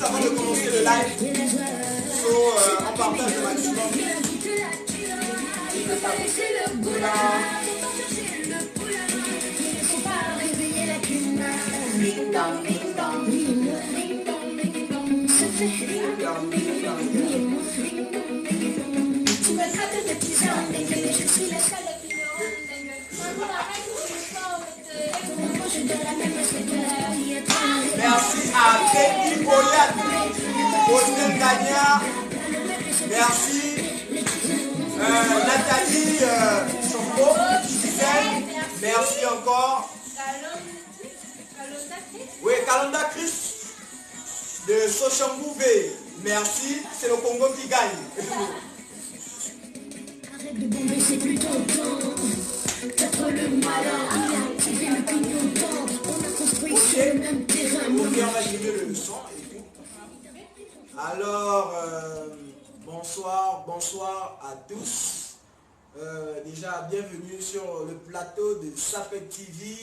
juste avant de commencer le live. On partage le maximum. Merci à Betty Boyan, Austin Gagna, merci Nathalie Chombo, merci encore. Oui, Kalonda Chris de Sochambouvé, merci, c'est le Congo qui gagne. Arrête de bomber, c'est plutôt temps. T'as le malin, il a le clignotant. On a construit sur le même terrain. Ok, on va gérer le son et tout. Alors, bonsoir à tous. Déjà, bienvenue sur le plateau de Sapet TV.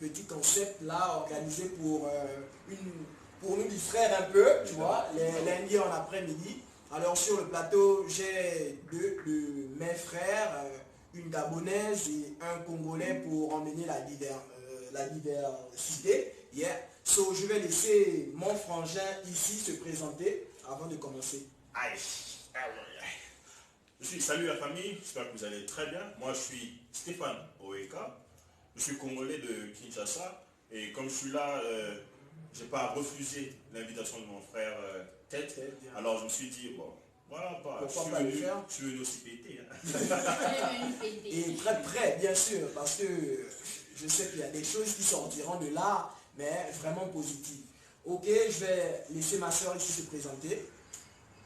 Petit concept là, organisé pour nous distraire un peu, tu vois, les lundis en après-midi. Alors sur le plateau, j'ai deux de mes frères, une Gabonaise et un Congolais pour emmener la diversité. Yeah. So, je vais laisser mon frangin ici se présenter avant de commencer. Salut la famille, j'espère que vous allez très bien. Moi je suis Stéphane Oeka, je suis Congolais de Kinshasa et comme je suis là, je n'ai pas refusé l'invitation de mon frère Tête. Alors je me suis dit, bon, voilà, je suis venu aussi péter. Et très près, bien sûr, parce que je sais qu'il y a des choses qui sortiront de là, mais vraiment positives. Ok, je vais laisser ma soeur ici se présenter.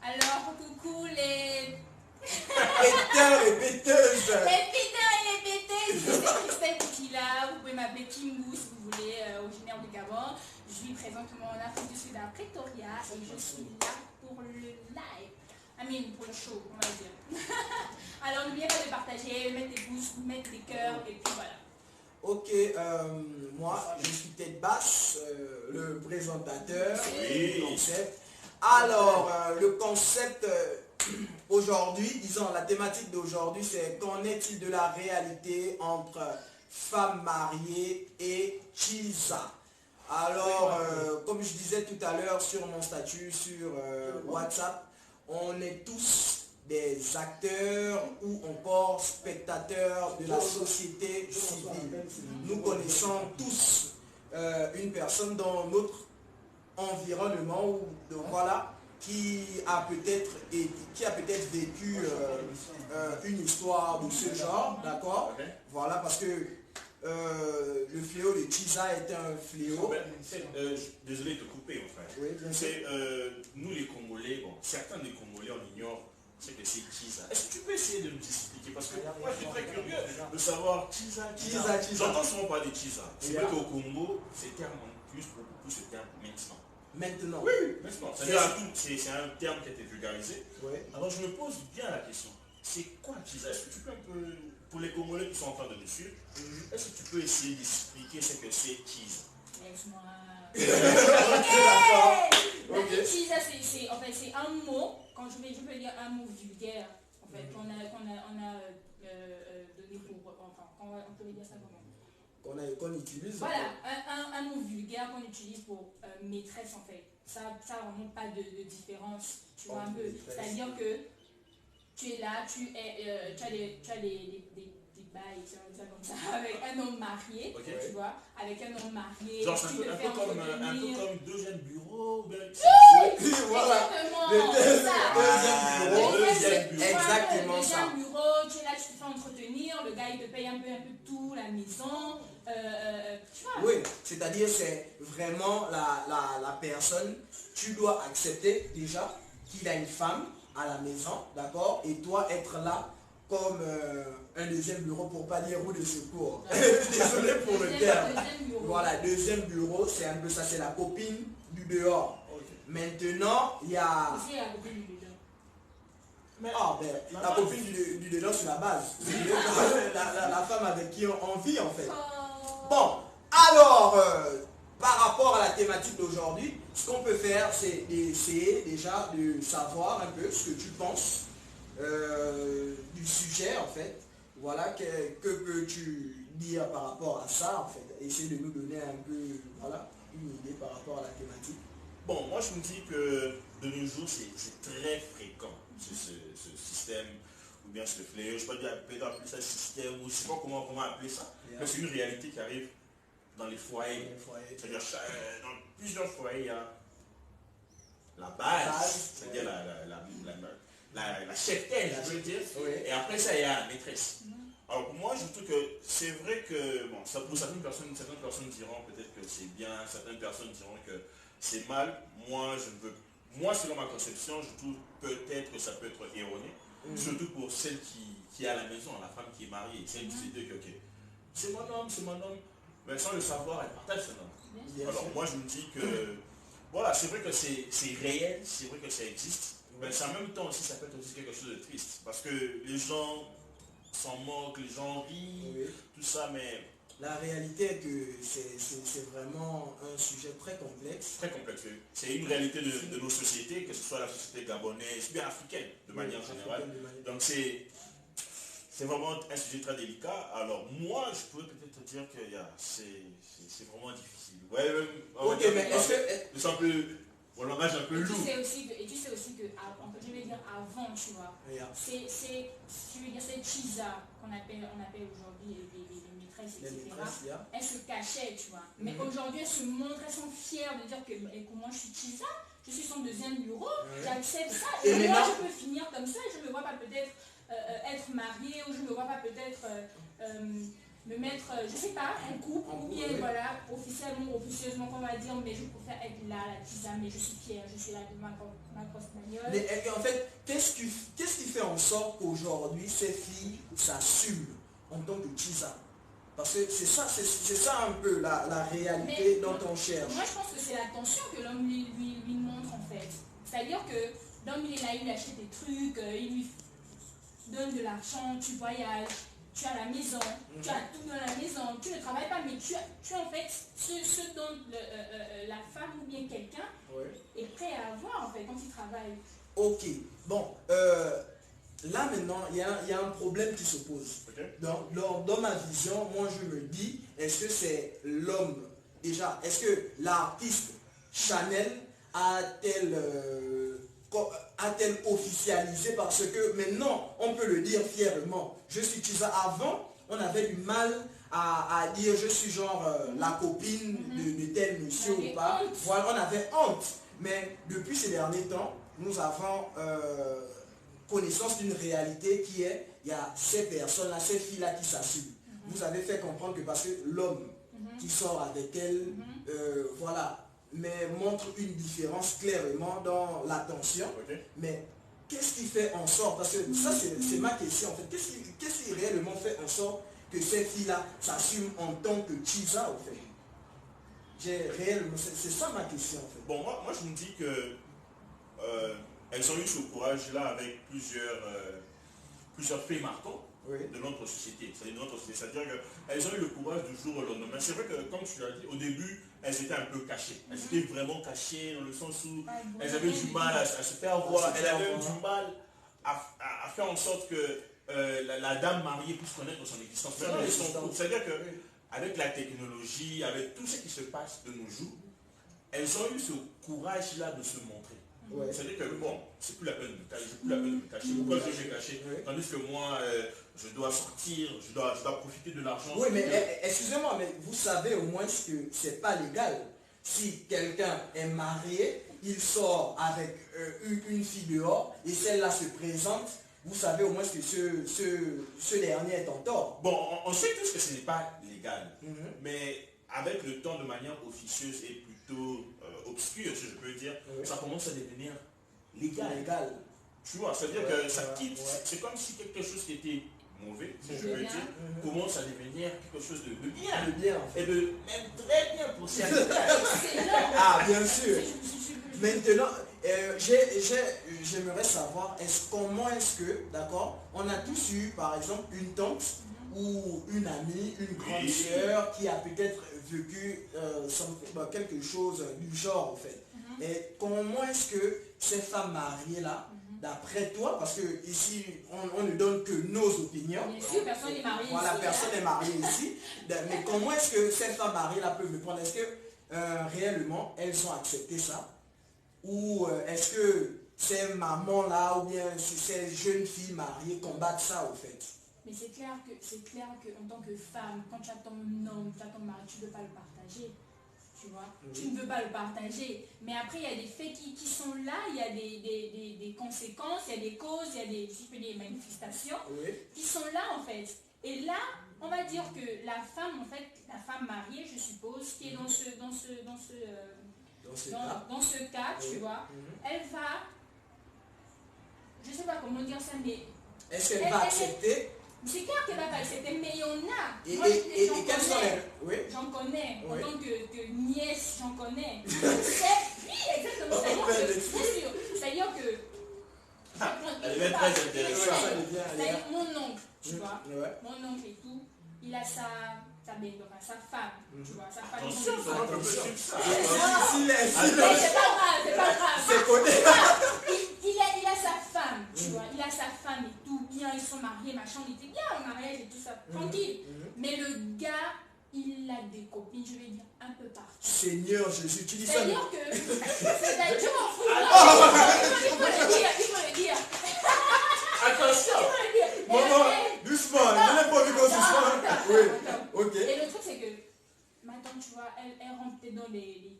Alors, coucou les... péteurs et péteuses. Les péteurs et les péteuses. C'est Christelle Kikila, vous pouvez m'appeler Kimbu si vous voulez, originaire du Gabon. Je vis présentement en Afrique du Sud à Pretoria et je suis là pour le live. Pour le show, on va dire. Alors n'oubliez pas de partager, mettre des pouces, mettre des cœurs et puis voilà. Ok, moi je suis Tête Basse, le présentateur du concept. Alors le concept aujourd'hui, disons la thématique d'aujourd'hui, c'est qu'en est-il de la réalité entre femmes mariées et Chiza. Alors comme je disais tout à l'heure sur mon statut sur WhatsApp, on est tous des acteurs ou encore spectateurs de la société civile. Nous connaissons tous une personne dans notre environnement ou voilà, qui a peut-être vécu une histoire de ce genre, d'accord? Voilà, parce que le fléau de Chiza est un fléau. Désolé de te couper, mon frère. Oui, bien sûr. Nous les Congolais, certains des Congolais on ignore ce que c'est Chiza. Est-ce que tu peux essayer de nous expliquer? Parce que moi je suis très curieux de savoir Chiza. J'entends souvent parler de Chiza. C'est vrai qu'au Congo, ce terme on utilise beaucoup plus ce terme maintenant. Maintenant. Oui, maintenant. C'est un terme qui a été vulgarisé. Oui. Alors je me pose bien la question. C'est quoi Chiza? Est-ce que tu peux un peu, pour les Congolais qui sont en train de nous suivre, est-ce que tu peux essayer d'expliquer ce que c'est Chiza? Laisse-moi. Ok. Chiza, c'est un mot, quand je peux dire un mot vulgaire, en fait, qu'on a donné pour, on peut dire ça comment? Qu'on utilise. Voilà, un mot vulgaire qu'on utilise pour maîtresse en fait. Ça remonte pas de différence, tu vois un peu. C'est-à-dire que tu es là, tu as des bails, ça comme ça, avec un homme marié, tu vois, avec un homme marié. Genre c'est un peu comme Deuxième Bureau. Oui, voilà. Deuxième bureau. Exactement ça. Deuxième bureau, tu es là, tu te fais entretenir, le gars il te paye un peu tout, la maison. Tu vois. Oui, c'est-à-dire c'est vraiment la personne, tu dois accepter déjà qu'il a une femme à la maison, d'accord, et toi être là comme un deuxième bureau pour pas dire roue de secours. Désolé pour le terme. Voilà, deuxième bureau, c'est un peu ça, c'est la copine du dehors. Maintenant, il y a... Ici, la copine du dedans. Mais, la copine du dedans, c'est la base. La femme avec qui on vit en fait. Bon, alors, par rapport à la thématique d'aujourd'hui, ce qu'on peut faire, c'est essayer déjà de savoir un peu ce que tu penses du sujet, en fait. Voilà, que peux-tu dire par rapport à ça, en fait. Essayer de nous donner un peu, voilà, une idée par rapport à la thématique. Bon, moi je me dis que de nos jours, c'est très fréquent, ce système, ou bien ce fléau, je ne sais pas dire, peut-être appeler ça système, ou je ne sais pas comment appeler ça, mais c'est une réalité qui arrive dans les foyers. C'est-à-dire, dans plusieurs foyers, il y a la base, c'est-à-dire la cheftaine, je veux dire, et après ça, il y a la maîtresse. Alors moi, je trouve que c'est vrai que, bon, ça, pour certaines personnes diront peut-être que c'est bien, certaines personnes diront que c'est mal. Moi, selon ma conception, je trouve peut-être que ça peut être erroné, surtout pour celle qui est à la maison, la femme qui est mariée, celle qui se dit que, ok, c'est mon homme, mais sans le savoir, elle partage son homme. Alors moi, je me dis que, voilà, c'est vrai que c'est réel, c'est vrai que ça existe, mais en même temps aussi, ça peut être aussi quelque chose de triste, parce que les gens s'en moquent, les gens rient, tout ça, mais... La réalité est que c'est vraiment un sujet très complexe. Très complexe, oui. C'est une réalité de nos sociétés, que ce soit la société gabonaise, bien africaine, de manière générale. Donc c'est vraiment un sujet très délicat. Alors moi, je pourrais peut-être dire que c'est vraiment difficile. Ok, mais est-ce que... C'est un peu... Mon langage un peu lourd. Et tu sais aussi que, je vais dire avant, tu vois, c'est Chiza qu'on appelle aujourd'hui les maîtresses, etc. Elles se cachaient, tu vois. Mais aujourd'hui, elles se montrent, elles sont fières de dire que comment je suis Chiza, je suis son deuxième bureau, j'accepte ça. Et moi, je peux finir comme ça, je ne me vois pas peut-être être mariée, ou je ne me vois pas peut-être... me mettre, je sais pas, un couple, ou bien voilà, officiellement, officieusement, qu'on va dire, mais je préfère être là, la tisane, mais je suis fière, je suis là de ma grosse bagnole. Mais en fait, qu'est-ce qui fait en sorte qu'aujourd'hui, ces filles s'assument en tant que tisane? Parce que c'est ça un peu la réalité dont on cherche. Moi, je pense que c'est l'attention que l'homme lui montre, en fait. C'est-à-dire que l'homme, il est là, il lui achète des trucs, il lui donne de l'argent, tu voyages. Tu as la maison, tu as tout dans la maison, tu ne travailles pas, mais tu as en fait ce dont la femme ou bien quelqu'un est prêt à avoir en fait quand il travaille. Ok, bon, là maintenant, il y a un problème qui se pose. Dans ma vision, moi je me dis, est-ce que c'est l'homme, déjà, est-ce que l'artiste Chanel a-t-elle officialisé, parce que maintenant on peut le dire fièrement, je suis Chiza. Avant on avait du mal à dire je suis genre la copine de tel monsieur ou pas, voilà, on avait honte, mais depuis ces derniers temps nous avons connaissance d'une réalité qui est, il y a ces personnes là, ces filles là qui s'assument. Vous avez fait comprendre que parce que l'homme qui sort avec elle, voilà, mais montre une différence clairement dans l'attention. Mais qu'est-ce qui fait en sorte, parce que ça c'est ma question en fait, qu'est-ce qui réellement fait en sorte que ces filles-là s'assument en tant que Chiza en fait? C'est ça ma question en fait. Bon, moi je me dis que elles ont eu ce courage-là avec plusieurs faits marquants de notre société. C'est-à-dire qu'elles ont eu le courage du jour au lendemain. C'est vrai que, comme tu l'as dit, au début, elles étaient un peu cachées. Elles étaient vraiment cachées dans le sens où elles avaient du mal à se faire voir. Elles avaient du mal à faire en sorte que la dame mariée puisse connaître son existence. C'est-à-dire qu'avec la technologie, avec tout ce qui se passe de nos jours, elles ont eu ce courage-là de se montrer. C'est-à-dire que bon, c'est plus la peine de me cacher, Pourquoi je vais cacher? Tandis que moi, je dois sortir, je dois profiter de l'argent. Oui, mais excusez-moi, mais vous savez au moins que c'est pas légal. Si quelqu'un est marié, il sort avec une fille dehors et celle-là se présente, vous savez au moins que ce dernier est en tort. Bon, on sait tous que ce n'est pas légal, mais avec le temps, de manière officieuse et plutôt obscure, si je peux dire, ça commence à devenir légal. Tu vois, c'est-à-dire que ça quitte, c'est comme si quelque chose qui était mauvais, si je peux dire, commence à devenir quelque chose de bien. En fait. Et de même très bien pour certains. Ah, bien sûr. Maintenant, j'aimerais savoir comment est-ce que, d'accord, on a tous eu par exemple une tante ou une amie, une grande sœur qui a peut-être vécu quelque chose du genre, en fait. Et comment est-ce que ces femmes mariées-là, d'après toi, parce que ici, on ne donne que nos opinions. Bien sûr, personne n'est marié voilà, ici. Personne n'est marié ici. Mais comment est-ce que ces femmes mariées-là peuvent le prendre? Est-ce que réellement, elles ont accepté ça? Ou est-ce que ces mamans-là, ou bien ces jeunes filles mariées combattent ça, au fait? Mais c'est clair que en tant que femme, quand tu as ton homme, tu as ton mari, tu ne peux pas le partager. Tu vois, tu ne veux pas le partager. Mais après, il y a des faits qui sont là, il y a des conséquences, il y a des causes, il y a des manifestations qui sont là, en fait. Et là, on va dire que la femme, en fait, la femme mariée, je suppose, qui est dans ce cas, tu vois, elle va, je ne sais pas comment dire ça, mais... Est-ce qu'elle va accepter? C'est clair qu'elle va pas accepter, mais il y en a. Et quelles sont les... J'en connais. En tant que nièce, j'en connais. Oui, exactement. C'est-à-dire que... Elle est très intéressante. C'est-à-dire mon oncle, tu vois. Mon oncle et tout, il a sa femme, tu vois. Sa femme. C'est pas grave. C'est connu. Il a sa femme, tu vois, il a sa femme et tout, bien, ils sont mariés, machin, il était bien au mariage et tout ça, tranquille. Mais le gars, il a des copines, je vais dire, un peu partout. Seigneur Jésus, tu dis ça. C'est-à-dire que, je m'en fous, il faut le dire. Attention. Maman, doucement, je n'ai pas vu qu'on se soit. Oui, ok. Et le truc, c'est que, maintenant, tu vois, elle rentre dans les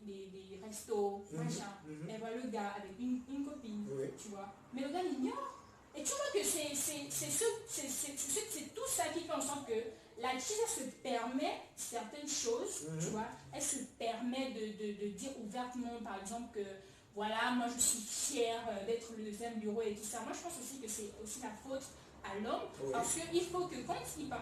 restos, machin. Elle voit le gars avec une copine, tu vois. Mais le gars l'ignore. Et tu vois que c'est tout ça qui fait en sorte que la Chisa se permet certaines choses, tu vois. Elle se permet de dire ouvertement, par exemple, que voilà, moi je suis fière d'être le deuxième bureau et tout ça. Moi je pense aussi que c'est aussi la faute à l'homme, parce qu'il faut que quand il va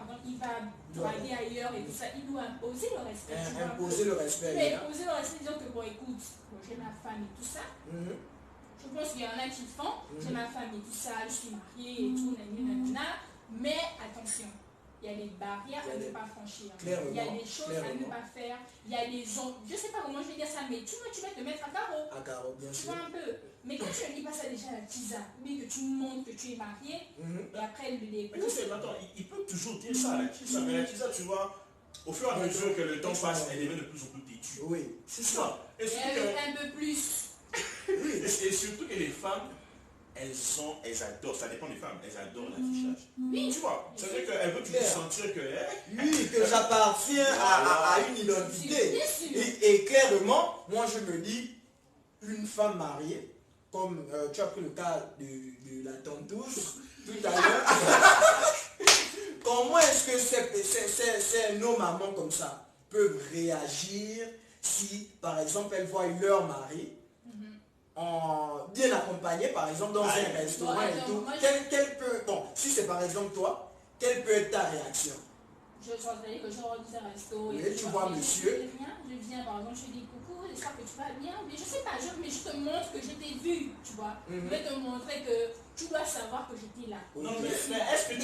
draguer ailleurs et tout ça, il doit imposer le respect. Imposer le respect. Il doit imposer le respect, disant que bon écoute, j'ai ma femme et tout ça. Je pense qu'il y en a qui font, j'ai ma femme et tout ça, je suis mariée et tout, mais attention, il y a des barrières à ne pas franchir. Il y a des choses à ne pas faire. Il y a des gens, je ne sais pas comment je vais dire ça, mais tu vas te mettre à carreau. À carreau, bien sûr. Tu vois un peu. Mais quand tu ne dis pas ça déjà à la tisa, mais que tu montres que tu es marié, et après elle les mais tu sais, attends, il peut toujours dire ça à la tisa, mais la tisa, tu vois, au fur et à mesure que le temps passe, elle devient de plus en plus têtue. Oui, c'est ça. Et un peu plus. Et surtout que les femmes, elles adorent, ça dépend des femmes, elles adorent l'affichage. Oui. Tu vois, ça veut dire qu'elles veulent toujours sentir que... Oui, que j'appartiens à une identité. Et clairement, moi je me dis, une femme mariée, comme tu as pris le cas de la tantouse tout à l'heure, comment est-ce que nos mamans comme ça peuvent réagir si, par exemple, elles voient leur mari bien accompagné, par exemple, dans un restaurant et tout, si c'est par exemple toi, quelle peut être ta réaction? Je suis en train de dire que je rentre dans un resto et tu vois monsieur. Je viens, par exemple, je dis coucou, j'espère que tu vas bien, mais je sais pas, mais je te montre que je t'ai vu, tu vois. Je vais te montrer que tu dois savoir que j'étais là. Non, mais est-ce que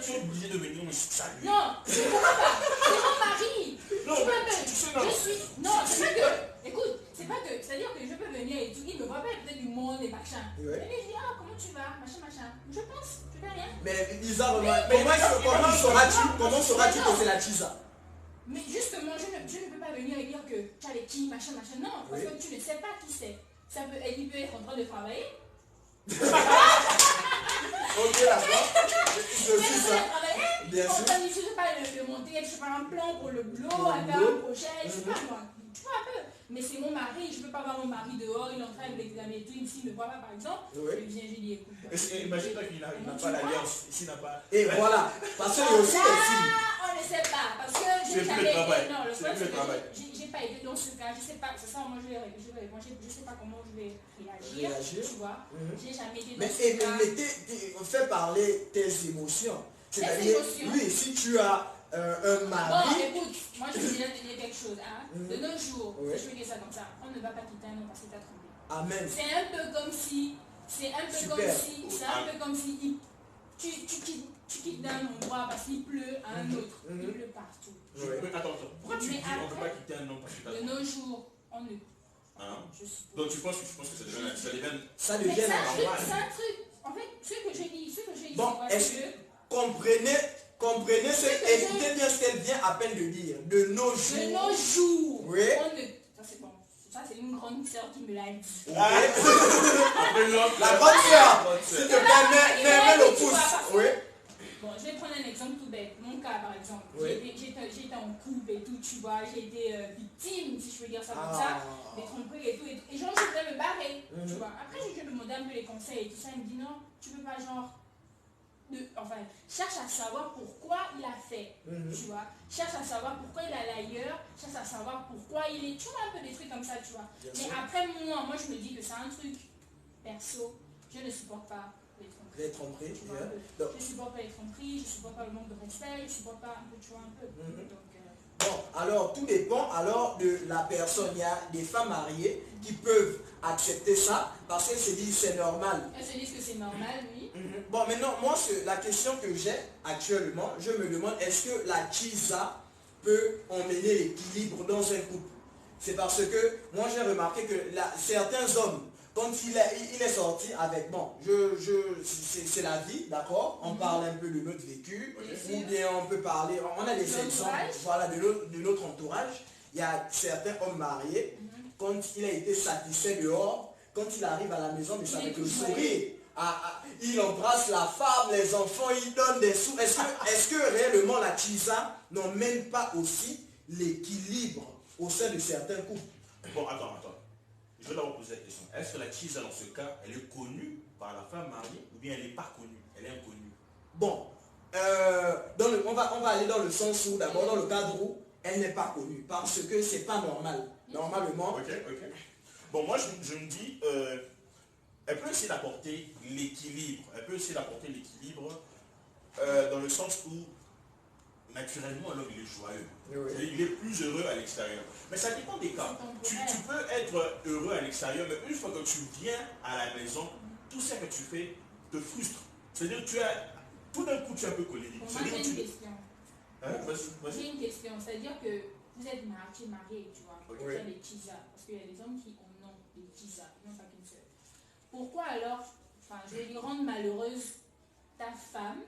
tu es obligé de venir me saluer? Non, je ne pourrais pas. C'est mon mari. Non, non, c'est pas que, écoute, c'est-à-dire que je peux venir et tout, il me voit pas peut-être du monde et machin. Et lui, je dis, ah, comment tu vas, machin. Je pense, je fais rien. Mais bizarrement, comment sauras-tu que c'est la Chisa? Mais justement, je ne peux pas venir et dire que tu as les qui, machin. Non, parce que tu ne sais pas qui c'est. Il peut être en train de travailler. Ok, d'accord. Je suis ça. Bien sûr. Je ne sais pas le monter, je sais pas un plan pour le boulot, à faire un projet, je sais pas moi. Tu vois un peu. Mais c'est mon mari, je ne peux pas voir mon mari dehors, il est en train de l'examiner et tout, s'il ne me voit pas par exemple, je viens, je dis écoute. Imagine-toi qu'il n'a pas l'alliance, s'il n'a pas... Et voilà, parce qu'il y a aussi des filles. On ne sait pas, parce que j'ai jamais été... Non, le problème c'est que j'ai pas été dans ce cas, je sais pas, c'est ça, moi je vais répondre, je sais pas comment je vais réagir, tu vois. J'ai jamais été dans ce cas. Mais fais parler tes émotions. C'est-à-dire, oui, si tu as un mari... Bon, écoute, moi je vais déjà te dire quelque chose. De nos jours, si je fais ça comme ça, on ne va pas quitter un homme parce qu'il t'a trompé. Amen. C'est un peu comme si tu quittes d'un endroit parce qu'il pleut à un autre. Il pleut partout. Mais attends. Pourquoi tu dis on ne peut pas quitter un homme parce que de nos jours, on ne... Hein? Donc tu penses que ça devient ça devient normal. C'est un truc. En fait, ce que j'ai dit, bon, est-ce que comprenez écoutez bien ce qu'elle vient à peine de dire. De nos jours. De nos jours. Oui. Ça c'est bon. Ça c'est une grande sœur qui me l'a dit. La grande sœur. S'il te plaît, mets le pouce. Oui. Bon, je vais prendre un exemple tout bête. Mon cas par exemple. Oui. J'étais en couple et tout, tu vois. J'ai été victime, si je veux dire ça comme ça. Des tromperies et tout. Et genre, je voulais me barrer. Tu vois. Après, j'ai demandé un peu les conseils et tout ça. Il me dit non, tu peux pas genre... cherche à savoir pourquoi il a fait, tu vois. Cherche à savoir pourquoi il est allé ailleurs, cherche à savoir pourquoi il est... Tu vois, un peu des trucs comme ça, tu vois. Mais après, moi, je me dis que c'est un truc perso. Je ne supporte pas les tromperies. Je ne supporte pas les tromperies, je ne supporte pas le manque de respect, je ne supporte pas un peu, tu vois, un peu. Bon, alors tout dépend alors de la personne. Il y a des femmes mariées qui peuvent accepter ça parce qu'elles se disent c'est normal. Elles se disent que c'est normal, oui. Bon, maintenant, moi, la question que j'ai actuellement, je me demande, est-ce que la chisa peut emmener l'équilibre dans un couple? C'est parce que moi, j'ai remarqué que certains hommes, quand il est sorti avec, bon, c'est la vie, d'accord? On parle un peu de notre vécu, ou bien on peut parler, on a des exemples, voilà, de notre entourage. Il y a certains hommes mariés, quand il a été satisfait dehors, quand il arrive à la maison, mais ça avec le sourire. Il embrasse la femme, les enfants, il donne des sous. Est-ce que réellement la chisa n'emmène pas aussi l'équilibre au sein de certains couples? Bon, attends. Je vais d'abord poser la question. Est-ce que la chisa, dans ce cas, elle est connue par la femme mariée ou bien elle n'est pas connue? Elle est inconnue. Bon, on va aller dans le sens où, d'abord, dans le cadre où elle n'est pas connue, parce que c'est pas normal. Normalement. Ok. Bon, moi, je me dis, elle peut essayer d'apporter l'équilibre. Dans le sens où, naturellement, l'homme, il est joyeux. Oui. Il est plus heureux à l'extérieur. Mais ça dépend des cas. Tu peux être heureux à l'extérieur, mais une fois que tu viens à la maison, tout ce que tu fais te frustre. C'est-à-dire que tout d'un coup, tu es un peu colérique. Moi, j'ai une question. Vas-y. J'ai une question. C'est-à-dire que vous êtes marié, tu vois. Okay. Tu as des chisas. Parce qu'il y a des hommes qui en ont des chisas, non pas qu'une seule. Pourquoi alors, je vais lui rendre malheureuse ta femme,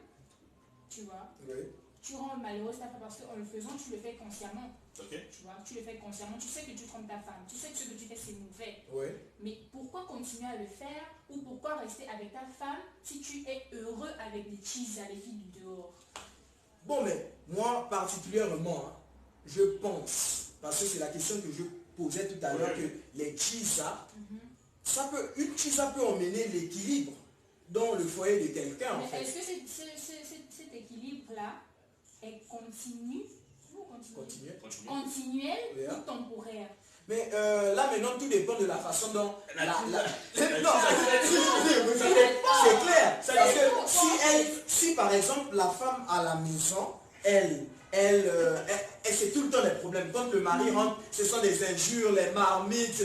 tu vois. Oui. Tu rends malheureuse ta femme parce qu'en le faisant, tu le fais consciemment. Okay. Tu vois, tu le fais consciemment. Tu sais que tu trompes ta femme. Tu sais que ce que tu fais, c'est mauvais. Oui. Mais pourquoi continuer à le faire ou pourquoi rester avec ta femme si tu es heureux avec les chisas, les filles du dehors? Bon, mais moi, particulièrement, je pense, parce que c'est la question que je posais tout à l'heure, que les chisas, une chisa peut emmener l'équilibre dans le foyer de quelqu'un, en fait. Est-ce que cet équilibre-là est continu ou continuel ou temporaire? Mais là maintenant tout dépend de la façon dont c'est clair. Parce que si par exemple la femme à la maison, elle c'est tout le temps des problèmes. Quand le mari rentre, ce sont des injures, les marmites,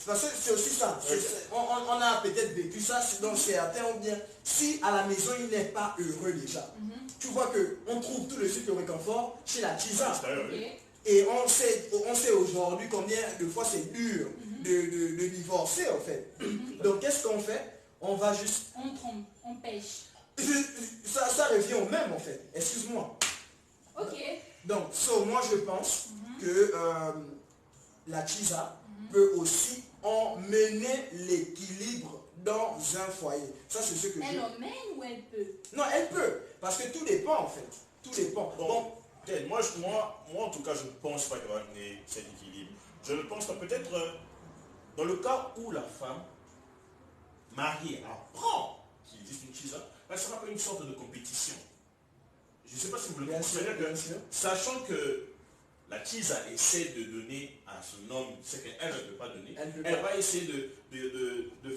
parce que c'est aussi ça. On a peut-être vécu ça dans certains, ou bien si à la maison il n'est pas heureux déjà. Tu vois qu'on trouve tout de suite le réconfort chez la chisa. Et on sait aujourd'hui combien de fois c'est dur de divorcer en fait. Donc qu'est-ce qu'on fait? On va juste... On trompe, on pêche. Ça revient au même en fait. Excuse-moi. Ok. Donc, moi je pense que la chisa peut aussi emmener l'équilibre dans un foyer. Ça c'est ce que elle emmène ou elle peut? Non, elle peut. Parce que tout dépend en fait. Tout dépend. Bon. Moi, en tout cas, je ne pense pas qu'il va amener cet équilibre. Je ne pense pas. Peut-être dans le cas où la femme mariée apprend qu'il existe une chisa, ça sera pas une sorte de compétition. Je ne sais pas si vous le comprenez, sachant que la chisa essaie de donner à son homme ce qu'elle ne peut pas donner, elle va essayer de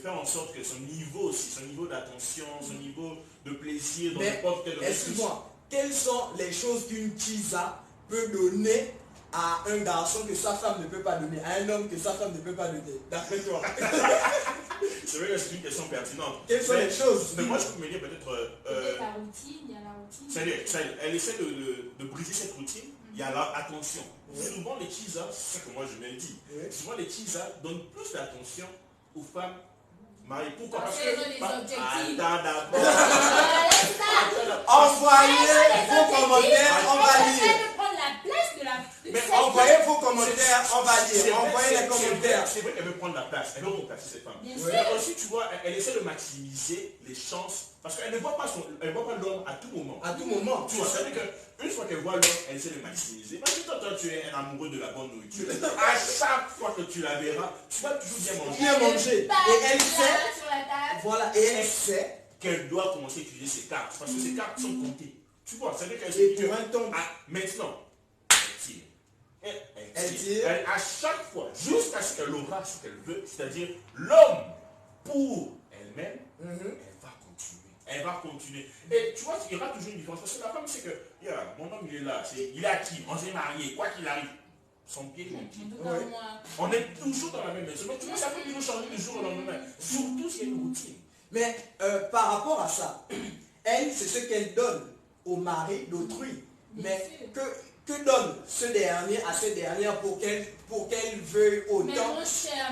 faire en sorte que son niveau aussi, son niveau d'attention, son niveau de plaisir dans n'importe quel domaine. Excuse-moi. Quelles sont les choses qu'une chisa peut donner à un garçon que sa femme ne peut pas donner, à un homme que sa femme ne peut pas donner, d'après toi? C'est vrai que c'est une question pertinente. Quelles sont les choses? Mais moi, je peux me dire peut-être... Peut-être la routine, il y a la routine. C'est-à-dire, elle essaie de briser cette routine. Il y a là, attention. Souvent, les cheesas, c'est ce que moi je me dis. Souvent, les cheesas donnent plus d'attention aux femmes mariées. Pourquoi? Parce que... Attends d'abord. Envoyez vos commentaires, on va lire. Mais envoyez vos commentaires, on va lire. Envoyez les commentaires. C'est vrai qu'elle veut prendre la place, elle veut remplacer cette femme. Mais aussi, tu vois, elle essaie de maximiser les chances. Parce qu'elle ne voit pas l'homme à tout moment. À tout moment. Tu vois, ça veut dire qu'une fois qu'elle voit l'homme, elle essaie de maximiser. Parce que toi, tu es un amoureux de la bonne nourriture. À chaque fois que tu la verras, tu vas toujours bien manger. Bien manger. Et elle sait, voilà, et elle sait qu'elle doit commencer à utiliser ses cartes. Parce que ses cartes sont comptées. Tu vois, ça veut dire qu'elle et pour un temps. maintenant, elle tire. À chaque fois, jusqu'à ce qu'elle aura ce qu'elle veut, c'est-à-dire l'homme pour elle-même, elle va continuer. Et tu vois, il y aura toujours une différence. Parce que la femme, c'est que, mon homme, il est là. Il est acquis. On s'est marié. Quoi qu'il arrive, son pied, mon pied. On est toujours dans la même maison. Donc, tu vois, ça peut nous changer du jour au lendemain. Surtout s'il y a une routine. Mais par rapport à ça, elle, c'est ce qu'elle donne au mari d'autrui. Mais que donne ce dernier à cette dernière pour qu'elle veuille autant? Mais mon cher,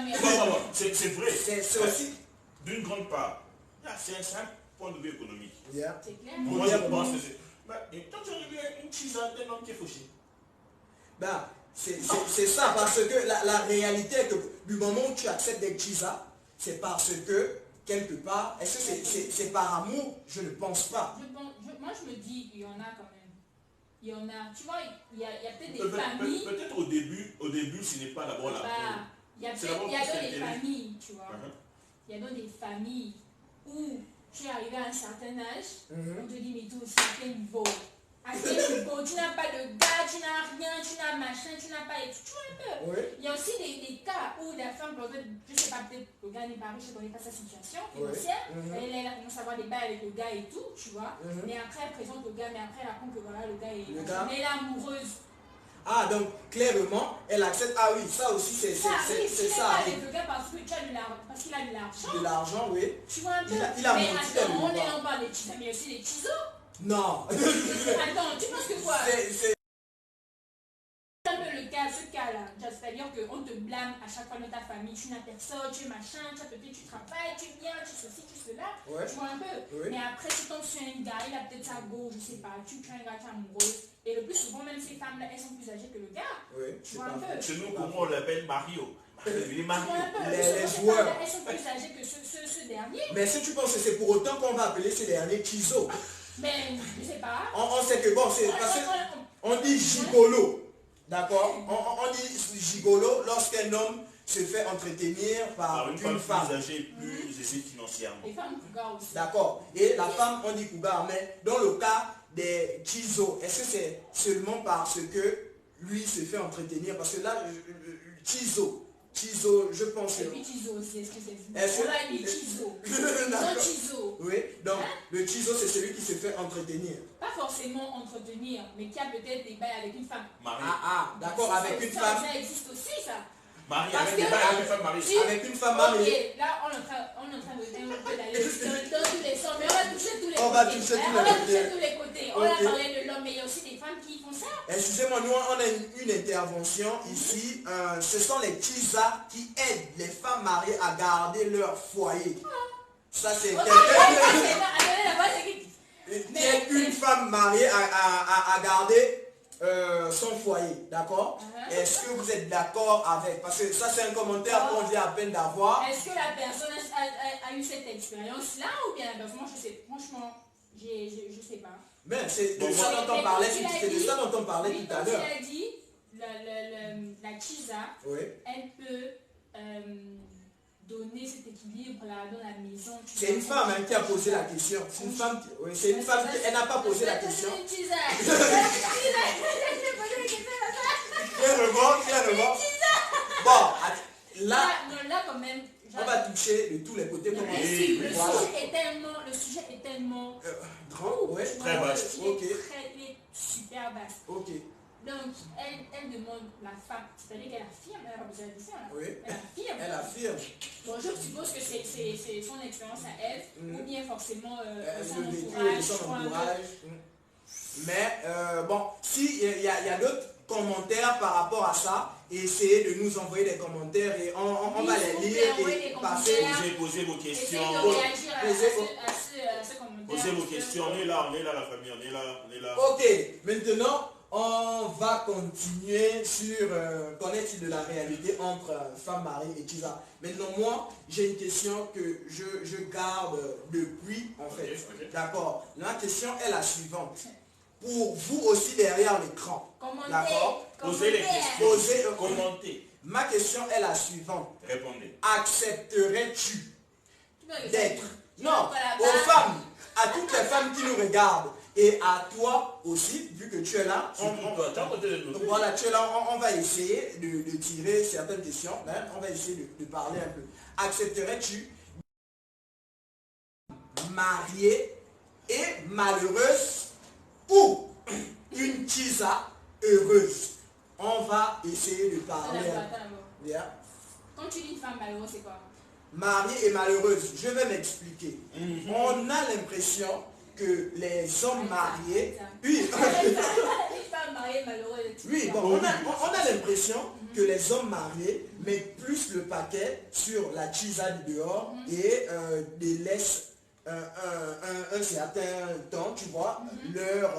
c'est vrai. C'est aussi... D'une grande part, c'est un simple point de vue économique. Yeah. C'est clair. Moi, je pense que c'est... Quand tu regardes une tisane d'un homme qui est fauché. Ben, c'est ça, parce que la réalité est que du moment où tu acceptes d'être chisa, c'est parce que, quelque part, est-ce que c'est par amour? Je ne pense pas. Moi, je me dis qu'il y en a quand même. Il y en a. Tu vois, il y a peut-être des familles... Peut-être au début, ce n'est pas d'abord la... Il y a donc des familles, tu vois. Il y a donc des familles où tu es arrivé à un certain âge, on te dit, mais toi aussi, à quel niveau? À quel niveau? Tu n'as pas de gars, tu n'as rien, tu n'as machin, tu n'as pas... Tu vois un peu. Oui. Il y a aussi des cas où la femme, je ne sais pas, peut-être le gars n'est pas riche, je ne connais pas sa situation financière. Elle commence à avoir des bails avec le gars et tout, tu vois. Mais après, elle présente le gars, mais après, elle apprend que voilà, le gars est... Mais elle est amoureuse. Ah, donc clairement, elle accepte. Ah oui, ça aussi, c'est ça. Avec le gars parce qu'il a de l'argent. De l'argent, oui. Tu vois un peu. Il a mais menti, attends, on est en bas des tisans, mais aussi des ciseaux. Non. Attends, tu penses que quoi? C'est un peu le cas, ce cas-là. C'est-à-dire qu'on te blâme à chaque fois de ta famille. Tu n'as personne, tu es machin, tu travailles, tu viens, tu ceci, tu cela. Ouais. Tu vois un peu. Oui. Mais après, tu tombes sur un gars, il a peut-être sa go, je sais pas. Tu es un gars, tu es amoureuse. Et le plus souvent, même ces femmes-là, elles sont plus âgées que le gars. Oui. Tu vois un peu. Chez nous, comment on l'appelle Mario? Il est Mario. Les joueurs. Elles sont plus âgées que ce dernier. Mais si tu penses que c'est pour autant qu'on va appeler ces derniers Chizo, Mais je sais pas. on sait que bon, c'est parce qu'on dit gigolo. D'accord? On dit gigolo lorsqu'un homme se fait entretenir par une femme. Plus âgée, plus aisée financièrement. Les femmes cougar aussi. D'accord. Et la femme, on dit cougar. Mais dans le cas des Chizo, est-ce que c'est seulement parce que lui se fait entretenir? Parce que là, Chizo, je pense que... Et puis Chizo aussi, est-ce que c'est... Est-ce que... On a dit Chizo. D'accord. Chizo. Oui, donc le Chizo, c'est celui qui se fait entretenir. Pas forcément entretenir, mais qui a peut-être des bails avec une femme. Marie. D'accord, avec une femme. Ça existe aussi, ça. Marie, avec des bails avec une femme mariée. Avec une femme mariée. Ok, là, on est en train d'aller dans tous les sens, mais on va toucher tous les côtés. On va toucher tous les côtés. On a parlé de l'homme, mais il y a aussi des femmes qui font ça. Excusez-moi, nous on a une intervention ici. Ce sont les Chiza qui aident les femmes mariées à garder leur foyer. Ça c'est qui aide une femme mariée à garder son foyer, d'accord? Est-ce que vous êtes d'accord avec? Parce que ça c'est un commentaire qu'on vient à peine d'avoir. Est-ce que la personne a eu cette expérience-là ou bien la personne, moi je sais, franchement, je sais pas. Ben, c'est de ça dont on parlait, c'est de ça dont on parlait tout à l'heure. Il a dit, la Chiza, elle peut donner cet équilibre-là dans la maison. C'est une femme qui a posé la question. C'est une femme qui, elle n'a pas posé la question. Clairement. Bon, là, quand même, on va toucher de tous les côtés. Le sujet est tellement grand, très vaste. Il est super vaste. Ok. Donc, elle demande la femme, c'est-à-dire qu'elle affirme, elle n'a pas besoin de dire, Oui. elle affirme. Elle affirme. Bon, je suppose que c'est son expérience à elle, ou bien forcément son Le vécu entourage. et son entourage. Mais bon, si il y a d'autres commentaires par rapport à ça, essayez de nous envoyer des commentaires et on va les lire et passer. Posez vos questions. Essayez de réagir à ce commentaire. Posez vos questions. On est là la famille, on est là. Ok, maintenant on va continuer sur connaître de la réalité entre femme mariée et Tisa. Maintenant moi j'ai une question que je garde depuis en fait. Okay. D'accord. La question est la suivante. Pour vous aussi derrière l'écran. D'accord. Posez les questions. Commentez. Ma question est la suivante. Répondez. Accepterais-tu d'être, non, aux femmes, à toutes les femmes qui nous regardent et à toi aussi, vu que tu es là, voilà, tu es là, on va essayer de tirer certaines questions, hein, on va essayer de parler un peu. Accepterais-tu mariée et malheureuse ou une Tisa heureuse? On va essayer de parler. Attends. Quand tu dis une femme malheureuse, c'est quoi? Mariée et malheureuse, je vais m'expliquer. On a l'impression que les hommes mariés... Oui, une femme mariée malheureuse. Oui, bon, on a l'impression que les hommes mariés mettent plus le paquet sur la Tisa du dehors et délaissent un certain temps, tu vois, leur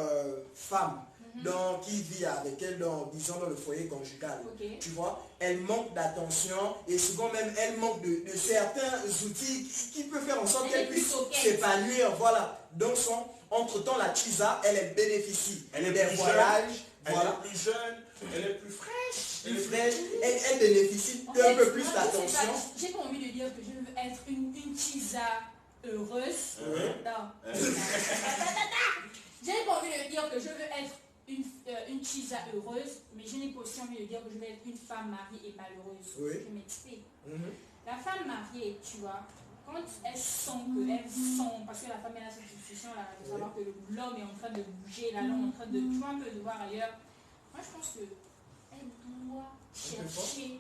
femme. Donc, qui vit avec elle, disons, dans le foyer conjugal. Tu vois, elle manque d'attention et souvent même elle manque de certains outils qui peuvent faire en sorte qu'elle puisse s'épanouir. Voilà. Donc, entre-temps, la Tisa, elle bénéficie des voyages. Elle est plus jeune, elle est plus fraîche. Elle bénéficie d'un peu plus d'attention. J'ai pas envie de dire que je veux être une Tisa heureuse. Non. J'ai pas envie de dire que je veux être une Tisa heureuse, mais je n'ai pas aussi envie de dire que je vais être une femme mariée et malheureuse. Je m'explique. La femme mariée, tu vois, quand elle sent parce que la femme est dans cette situation-là, de savoir que l'homme est en train de bouger, la langue est en train de, tu vois, un peu de voir ailleurs. Moi, je pense qu'elle doit chercher.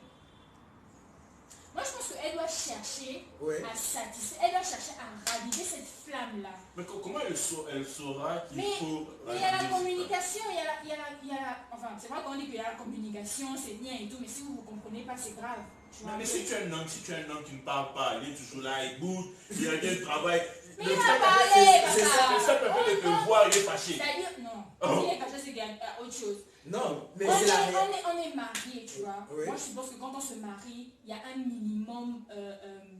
Moi, je pense qu'elle doit chercher à satisfaire, elle doit chercher à raviver cette flamme-là. Mais comment elle saura qu'il faut... Mais il y a la communication, il y a la... Enfin, c'est vrai qu'on dit qu'il y a la communication, c'est bien et tout, mais si vous ne comprenez pas, c'est grave. Mais si tu es un homme qui ne parle pas, il est toujours là, il bouge, il a un travail... Mais il va parler, papa. Le simple fait de te voir, il est fâché. C'est-à-dire, non. Il est fâché, c'est qu'il y a autre chose. Non, mais on est mariés, tu vois. Moi, je suppose que quand on se marie, il y a un minimum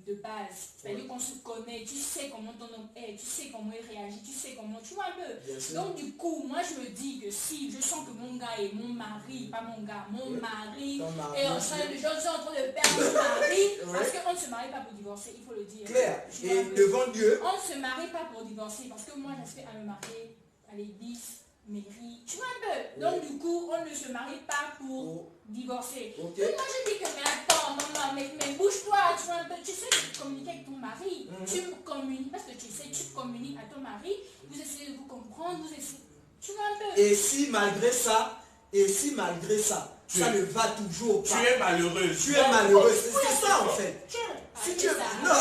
de base. C'est-à-dire qu'on se connaît, tu sais comment ton homme est, tu sais comment il réagit, tu sais comment... Tu vois un peu. Donc, du coup, moi, je me dis que si je sens que mon gars est mon mari, pas mon gars, mon mari, et je suis en train de perdre mon mari, parce qu'on ne se marie pas pour divorcer, il faut le dire. Claire. Et devant Dieu... On ne se marie pas pour divorcer, parce que moi, j'aspire à me marier à l'église, mairie, tu vois un peu. Donc du coup, on ne se marie pas pour divorcer. Moi je dis que mais attends, maman, mais bouge-toi, tu vois un peu. Tu sais que tu communiques avec ton mari. Tu communiques, parce que tu sais, tu communiques à ton mari, vous essayez de vous comprendre, vous essayez. Tu vois un peu. Et si malgré ça, ça ne va toujours pas. Tu es malheureuse. Tu es malheureuse. C'est ça en fait. Si tu es... Non,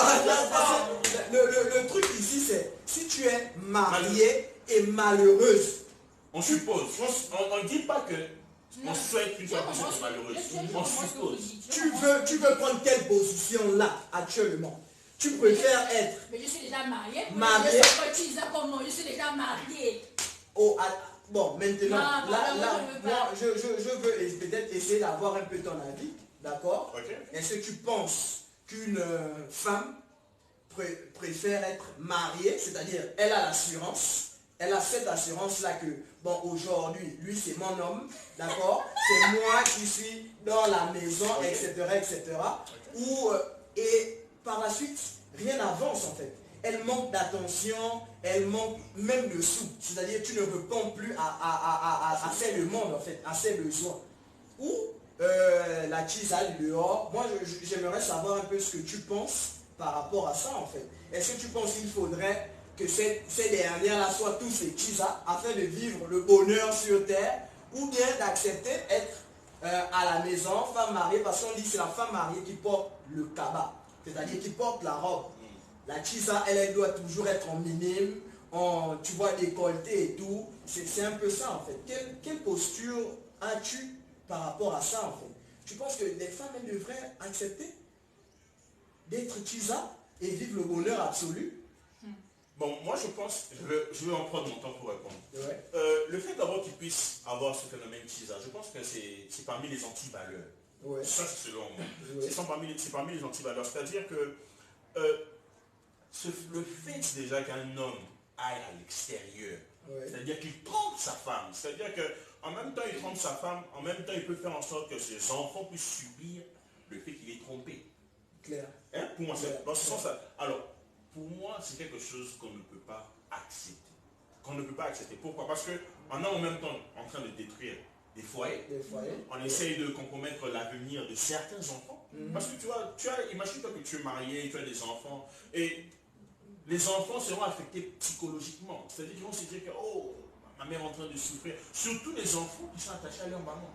le truc ici c'est, si tu es mariée et malheureuse, on suppose, on ne dit pas que on souhaite une fois que tu malheureuse. On suppose. Tu veux prendre quelle position là actuellement? Tu préfères être... Mais je suis déjà mariée. Je suis déjà mariée. Bon, maintenant, moi, je veux peut-être essayer d'avoir un peu ton avis, d'accord? Est-ce que tu penses qu'une femme préfère être mariée, c'est-à-dire elle a l'assurance, elle a cette assurance-là que, bon, aujourd'hui, lui c'est mon homme, d'accord? C'est moi qui suis dans la maison, etc., etc. Et par la suite, rien n'avance en fait. Elle manque d'attention, elle manque même de sous. C'est-à-dire tu ne réponds plus à ses demandes en fait, à ses besoins. Ou la Tisa du dehors, moi j'aimerais savoir un peu ce que tu penses par rapport à ça en fait. Est-ce que tu penses qu'il faudrait que ces dernières-là soient tous ces Tisa afin de vivre le bonheur sur terre, ou bien d'accepter être à la maison, femme mariée, parce qu'on dit que c'est la femme mariée qui porte le kaba, c'est-à-dire qui porte la robe. La tchisa, elle doit toujours être en minime, tu vois, décolleté et tout. C'est un peu ça en fait. Quelle posture as-tu par rapport à ça en fait? Tu penses que les femmes, elles devraient accepter d'être tchisa et vivre le bonheur absolu? Bon, moi je pense, je vais en prendre mon temps pour répondre. Ouais. Le fait d'abord qu'ils puissent avoir ce phénomène tchisa, je pense que c'est parmi les anti-valeurs. Ouais. Ça, c'est selon moi. Ouais. C'est parmi les anti-valeurs. C'est-à-dire que le fait déjà qu'un homme aille à l'extérieur, Ouais. c'est-à-dire qu'il trompe sa femme, c'est-à-dire qu'en même temps il trompe sa femme, en même temps il peut faire en sorte que ses enfants puissent subir le fait qu'il est trompé. Clair. Hein? Pour moi, c'est Ouais. dans ce sens-là. Alors, pour moi, c'est quelque chose qu'on ne peut pas accepter. Qu'on ne peut pas accepter. Pourquoi? Parce qu'on est en même temps en train de détruire des foyers. Des foyers. On essaye de compromettre l'avenir de certains enfants. Parce que imagine-toi que tu es marié, tu as des enfants, et les enfants seront affectés psychologiquement. C'est-à-dire qu'ils vont se dire que, oh, ma mère est en train de souffrir. Surtout les enfants qui sont attachés à leur maman.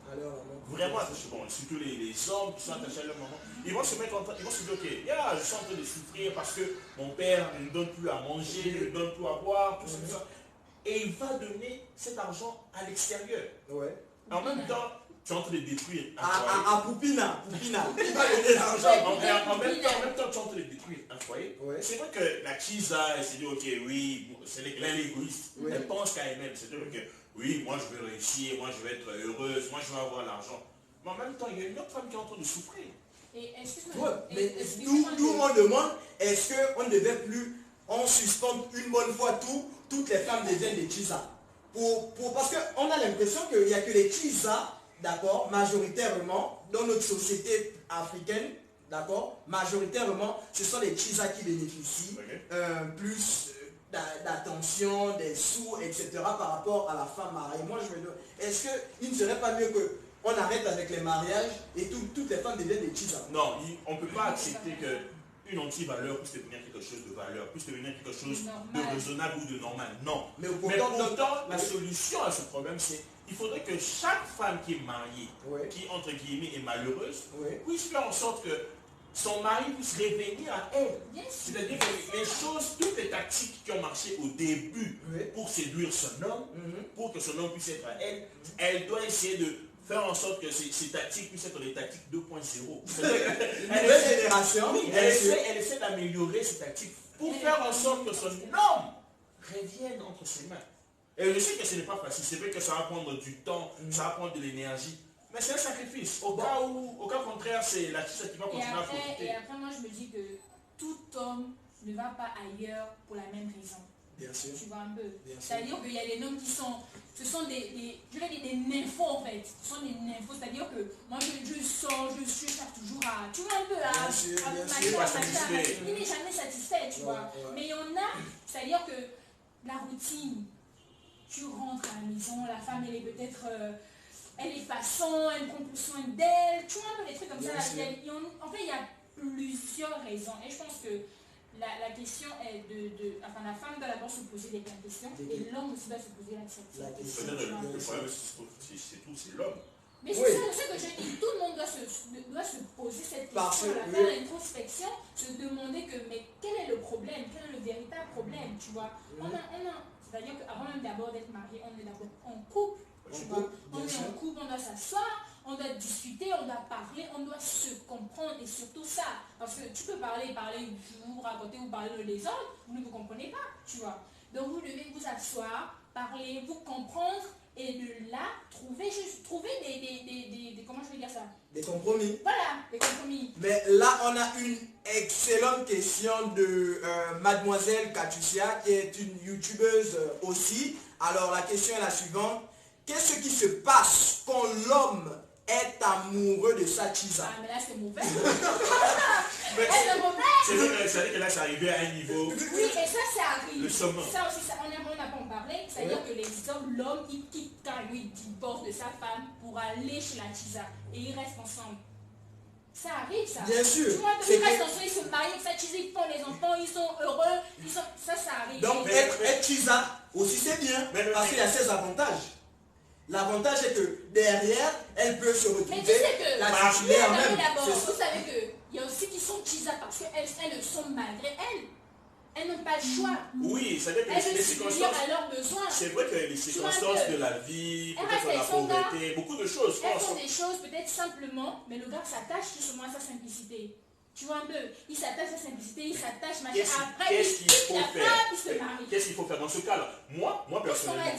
Vraiment attachés. Bon, surtout les hommes qui sont attachés à leur maman. Ils vont se mettre en train, ils vont se dire, ok, yeah, je suis en train de souffrir parce que mon père ne me donne plus à manger, ne me donne plus à boire, tout ça, tout ça. Et il va donner cet argent à l'extérieur. Ouais. En même temps, tu es en train de détruire un foyer. À Poupina. Il va donner l'argent. En même temps, tu es en train de détruire un foyer. Ouais. C'est vrai que la Chisa, elle s'est dit, ok, oui, c'est l'égoïste. Ouais. Elle pense qu'à elle-même. C'est dire que, oui, moi je vais réussir, moi je vais être heureuse, moi je vais avoir l'argent. Mais en même temps, il y a une autre femme qui est en train de souffrir. Et excuse-moi. Ouais, mais d'où on demande, est-ce qu'on ne devait plus, on suspend une bonne fois toutes les femmes deviennent des Chisa. Parce qu'on a l'impression qu'il n'y a que les Chisa, d'accord, majoritairement, dans notre société africaine, d'accord, majoritairement, ce sont les Chisa qui bénéficient plus d'attention, des sous, etc. par rapport à la femme mariée. Moi, je me demande, est-ce qu'il ne serait pas mieux qu'on arrête avec les mariages et toutes les femmes deviennent des Chisa? Non, on ne peut pas accepter qu'une anti-valeur puisse devenir quelque chose de valeur, puisse devenir quelque chose de raisonnable ou de normal. Non. Mais pourtant, la solution à ce problème, c'est il faudrait que chaque femme qui est mariée, qui entre guillemets est malheureuse, puisse faire en sorte que son mari puisse revenir à elle. C'est-à-dire que les choses, toutes les tactiques qui ont marché au début pour séduire son homme, pour que son homme puisse être à elle, elle doit essayer de faire en sorte que ces tactiques puissent être des tactiques 2.0. Nouvelle génération. Oui, elle essaie d'améliorer ces tactiques pour faire en sorte que son homme revienne entre ses mains. Et je sais que ce n'est pas facile, c'est vrai que ça va prendre du temps, ça va prendre de l'énergie, mais c'est un sacrifice. Au cas contraire, c'est la tisse qui va continuer à profiter. Et après, moi je me dis que tout homme ne va pas ailleurs pour la même raison. Bien sûr. Tu vois un peu. C'est-à-dire qu'il y a des hommes qui sont, ce sont des nymphos en fait. Ce sont des nymphos, c'est-à-dire que moi je sors, je cherche toujours à, tu vois un peu à il n'est jamais satisfait, tu vois. Mais il y en a, c'est-à-dire que la routine, tu rentres à la maison, la femme elle est peut-être, elle est passante, elle prend plus soin d'elle, tu vois un peu des trucs comme ça. En fait il y a plusieurs raisons et je pense que la question est enfin la femme doit d'abord se poser des questions et l'homme aussi doit se poser la question. Peut-être le problème c'est l'homme. Mais c'est ça que je dis, tout le monde doit se poser cette question, faire l'introspection, se demander que mais quel est le problème, quel est le véritable problème, tu vois. C'est-à-dire qu'avant même d'abord d'être marié, on est d'abord en couple, tu vois. On est en couple, on doit s'asseoir, on doit discuter, on doit parler, on doit se comprendre et surtout ça. Parce que tu peux parler, vous raconter ou parler les autres, vous ne vous comprenez pas, tu vois. Donc vous devez vous asseoir, parler, vous comprendre et de là, trouver des comment je vais dire ça? Des compromis. Voilà, des compromis. Mais là, on a une excellente question de Mademoiselle Katusia, qui est une youtubeuse aussi. Alors, la question est la suivante. Qu'est-ce qui se passe quand l'homme est amoureux de sa chisa? Ah, mais là, c'est mauvais. C'est vrai que là, c'est arrivé à un niveau. Oui, et ça arrive. Le sommet. Ça aussi, on n'a pas en parlé. C'est-à-dire que les hommes, l'homme, il quitte quand lui divorce de sa femme pour aller chez la chisa. Et ils restent ensemble. Ça arrive, ça. Bien sûr. Tu vois, ils restent ensemble, ils se marient avec sa chisa, ils font les enfants, ils sont heureux. Ça arrive. Donc, être chisa aussi, c'est bien. Parce qu'il y a ses avantages. L'avantage est que derrière, elle peut se retrouver Mais tu sais que, la titulaire même. d'abord, C'est ça. vous savez qu'il y a aussi qui sont Chisa parce qu'elles le sont malgré elles. Elles n'ont pas le choix. Oui, ça veut dire Elles que les veulent subvenir circonstances... à leurs besoins. C'est vrai que les circonstances de la vie, peut-être la pauvreté, beaucoup de choses. Elles font des choses peut-être simplement, mais le gars s'attache justement à sa simplicité. Tu vois un peu, il s'attache à sa simplicité, il s'attache, machin. Après, qu'est-ce qu'il faut faire? il se marie. Qu'est-ce qu'il faut faire dans ce cas-là? Moi personnellement,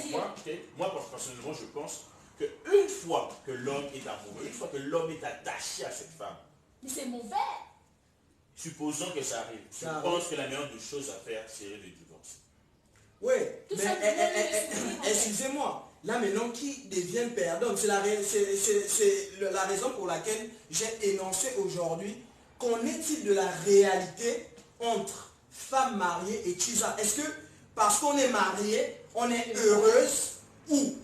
je pense qu'une fois que l'homme est amoureux, une fois que l'homme est attaché à cette femme, mais c'est mauvais. supposons que ça arrive, je pense que la meilleure des choses à faire, c'est de divorcer. Oui, Tout mais simplement, excusez-moi, là maintenant qui devient perdante, c'est la raison pour laquelle j'ai énoncé aujourd'hui. Qu'en est-il de la réalité entre femme mariée et Chisa? Est-ce que parce qu'on est marié, on est heureuse ou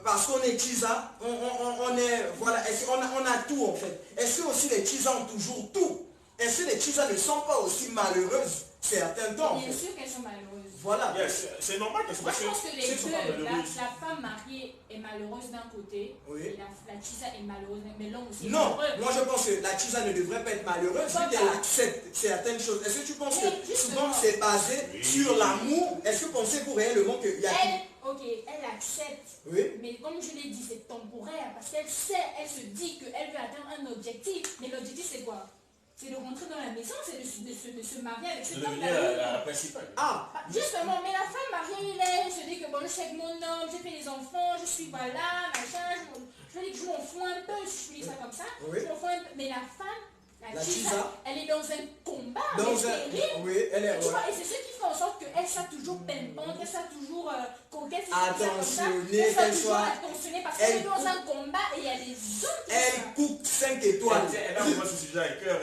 parce qu'on est Chisa, on est, voilà, on a tout en fait. Est-ce que aussi les Chisa ont toujours tout? Est-ce que les Chisa ne sont pas aussi malheureuses certains temps? Bien sûr qu'elles sont malheureuses. Voilà. Yes, c'est normal que c'est Moi je pense que les deux, la la femme mariée est malheureuse d'un côté, Oui. et la Chisa est malheureuse, mais l'homme aussi est Non, malheureux. moi je pense que la Chisa ne devrait pas être malheureuse vu qu'elle accepte certaines choses. Est-ce que tu penses que souvent c'est basé sur l'amour? Est-ce que pensez-vous réellement qu'il y a... Elle accepte, Oui. mais comme je l'ai dit, c'est temporaire, parce qu'elle sait, elle se dit qu'elle veut atteindre un objectif, mais l'objectif c'est quoi? C'est de rentrer dans la maison, c'est de se marier avec cette de femme. devenir la principale. Ah, Justement, mais la femme mariée, elle se dit que bon, je suis avec mon homme, j'ai fait les enfants, je suis voilà, machin, je m'en fous un peu, si je peux dire ça comme ça. Oui. Je m'en fous un peu. Mais la femme, la Chisa, Chisa, elle est dans un combat, terrible. Oui, elle est... Tu vois, et c'est ce qui fait en sorte qu'elle soit toujours pimpante, qu'elle soit toujours coquette, attentionnée, qu'elle soit attentionnée, parce qu'elle est dans un combat et il y a des hommes qui Elle coupe 5 étoiles. Elle a vraiment ce sujet à cœur.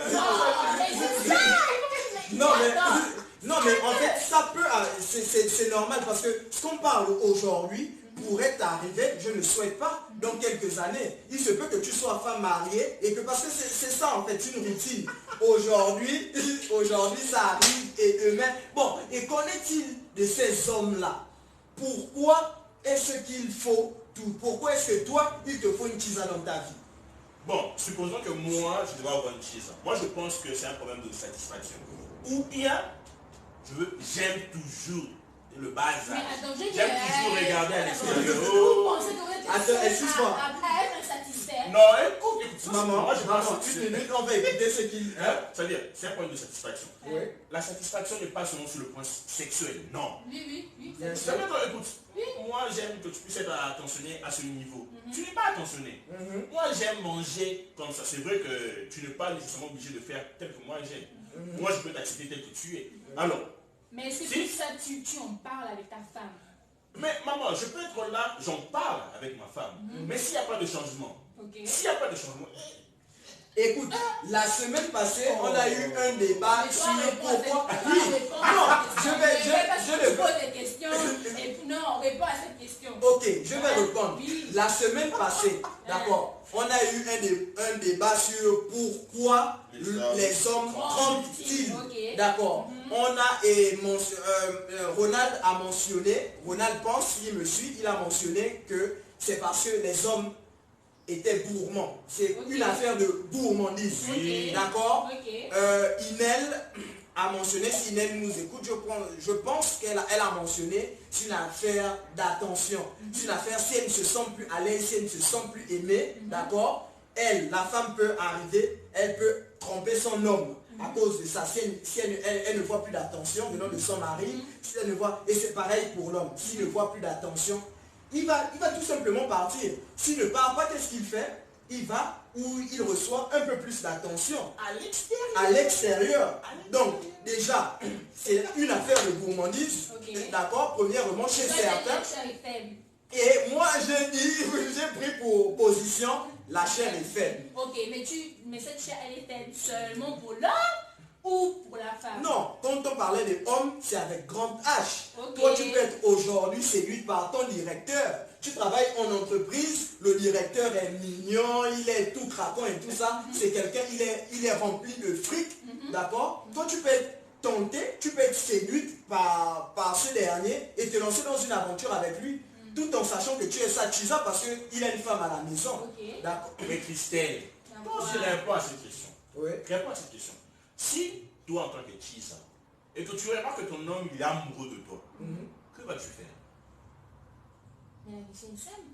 Non, mais en fait, ça peut... C'est normal parce que ce qu'on parle aujourd'hui pourrait t'arriver, je ne souhaite pas, dans quelques années. Il se peut que tu sois femme mariée et que parce que c'est ça en fait, une routine. Aujourd'hui, ça arrive et demain... Bon, et qu'en est-il de ces hommes-là? Pourquoi est-ce qu'il faut tout? Pourquoi est-ce que toi, il te faut une Chisa dans ta vie? Bon, supposons que moi, je devais avoir une Chisa. Moi, je pense que c'est un problème de satisfaction. Ou bien, j'aime toujours le bazar. J'aime toujours regarder à l'extérieur. Vous pensez que vous êtes Attends, excuse-moi. à être insatisfait? Non, écoute, Maman, moi je pense une minute, on va écouter ce qu'il... c'est-à-dire, c'est un problème de satisfaction. Oui. La satisfaction n'est pas seulement sur le point sexuel, non. Oui. Bien sûr. Ça veut dire, écoute, moi j'aime que tu puisses être attentionné à ce niveau. Tu n'es pas attentionné. Moi j'aime manger comme ça. C'est vrai que tu n'es pas nécessairement obligé de faire tel que moi j'aime. Moi je peux t'accepter tel que tu es. Alors, mais est-ce que tout ça, tu en parles avec ta femme? mais maman, je peux être là, j'en parle avec ma femme. Mais s'il n'y a pas de changement, s'il n'y a pas de changement, Écoute, la semaine passée, on a eu un débat sur pourquoi... Oui, je pose des questions. Non, réponds à cette question. Ok, je vais répondre. Oui. La semaine passée, d'accord, on a eu un débat sur pourquoi les hommes trompent-ils. Ok. D'accord. Ronald a mentionné, Ronald pense, il me suit, il a mentionné que c'est parce que les hommes étaient gourmands. C'est une affaire de gourmandise. Oui. D'accord. Inel a mentionné, si Inel nous écoute, je pense qu'elle a mentionné, c'est une affaire d'attention. C'est une affaire, si elle ne se sent plus à l'aise, si elle ne se sent plus aimée, d'accord, elle, la femme peut arriver, elle peut tromper son homme. À cause de ça, si elle ne voit plus d'attention venant de son mari, si elle ne voit, et c'est pareil pour l'homme, s'il ne voit plus d'attention, il va tout simplement partir. S'il ne part pas, qu'est-ce qu'il fait? Il va où il reçoit un peu plus d'attention. À l'extérieur. Donc, déjà, c'est une affaire de gourmandise. D'accord? Premièrement, chez certains. Et moi, j'ai pris pour position, la chair est faible. Ok, mais cette chair, elle est faible seulement pour l'homme ou pour la femme? Non, quand on parlait des hommes, c'est avec grande H. Okay. Toi, tu peux être aujourd'hui séduit par ton directeur. Tu travailles en entreprise, le directeur est mignon, il est tout craquant et tout ça. C'est quelqu'un, il est rempli de fric, d'accord? Toi, tu peux être tenté, tu peux être séduite par ce dernier et te lancer dans une aventure avec lui. tout en sachant que tu es sa Tisa parce qu'il a une femme à la maison. Ok. D'accord. Mais Christelle, toi aussi réponds à cette question. Oui. Réponds à cette question. Si toi en tant que Tisa, et que tu remarques que ton homme il est amoureux de toi, que vas-tu faire? Mais la question est simple.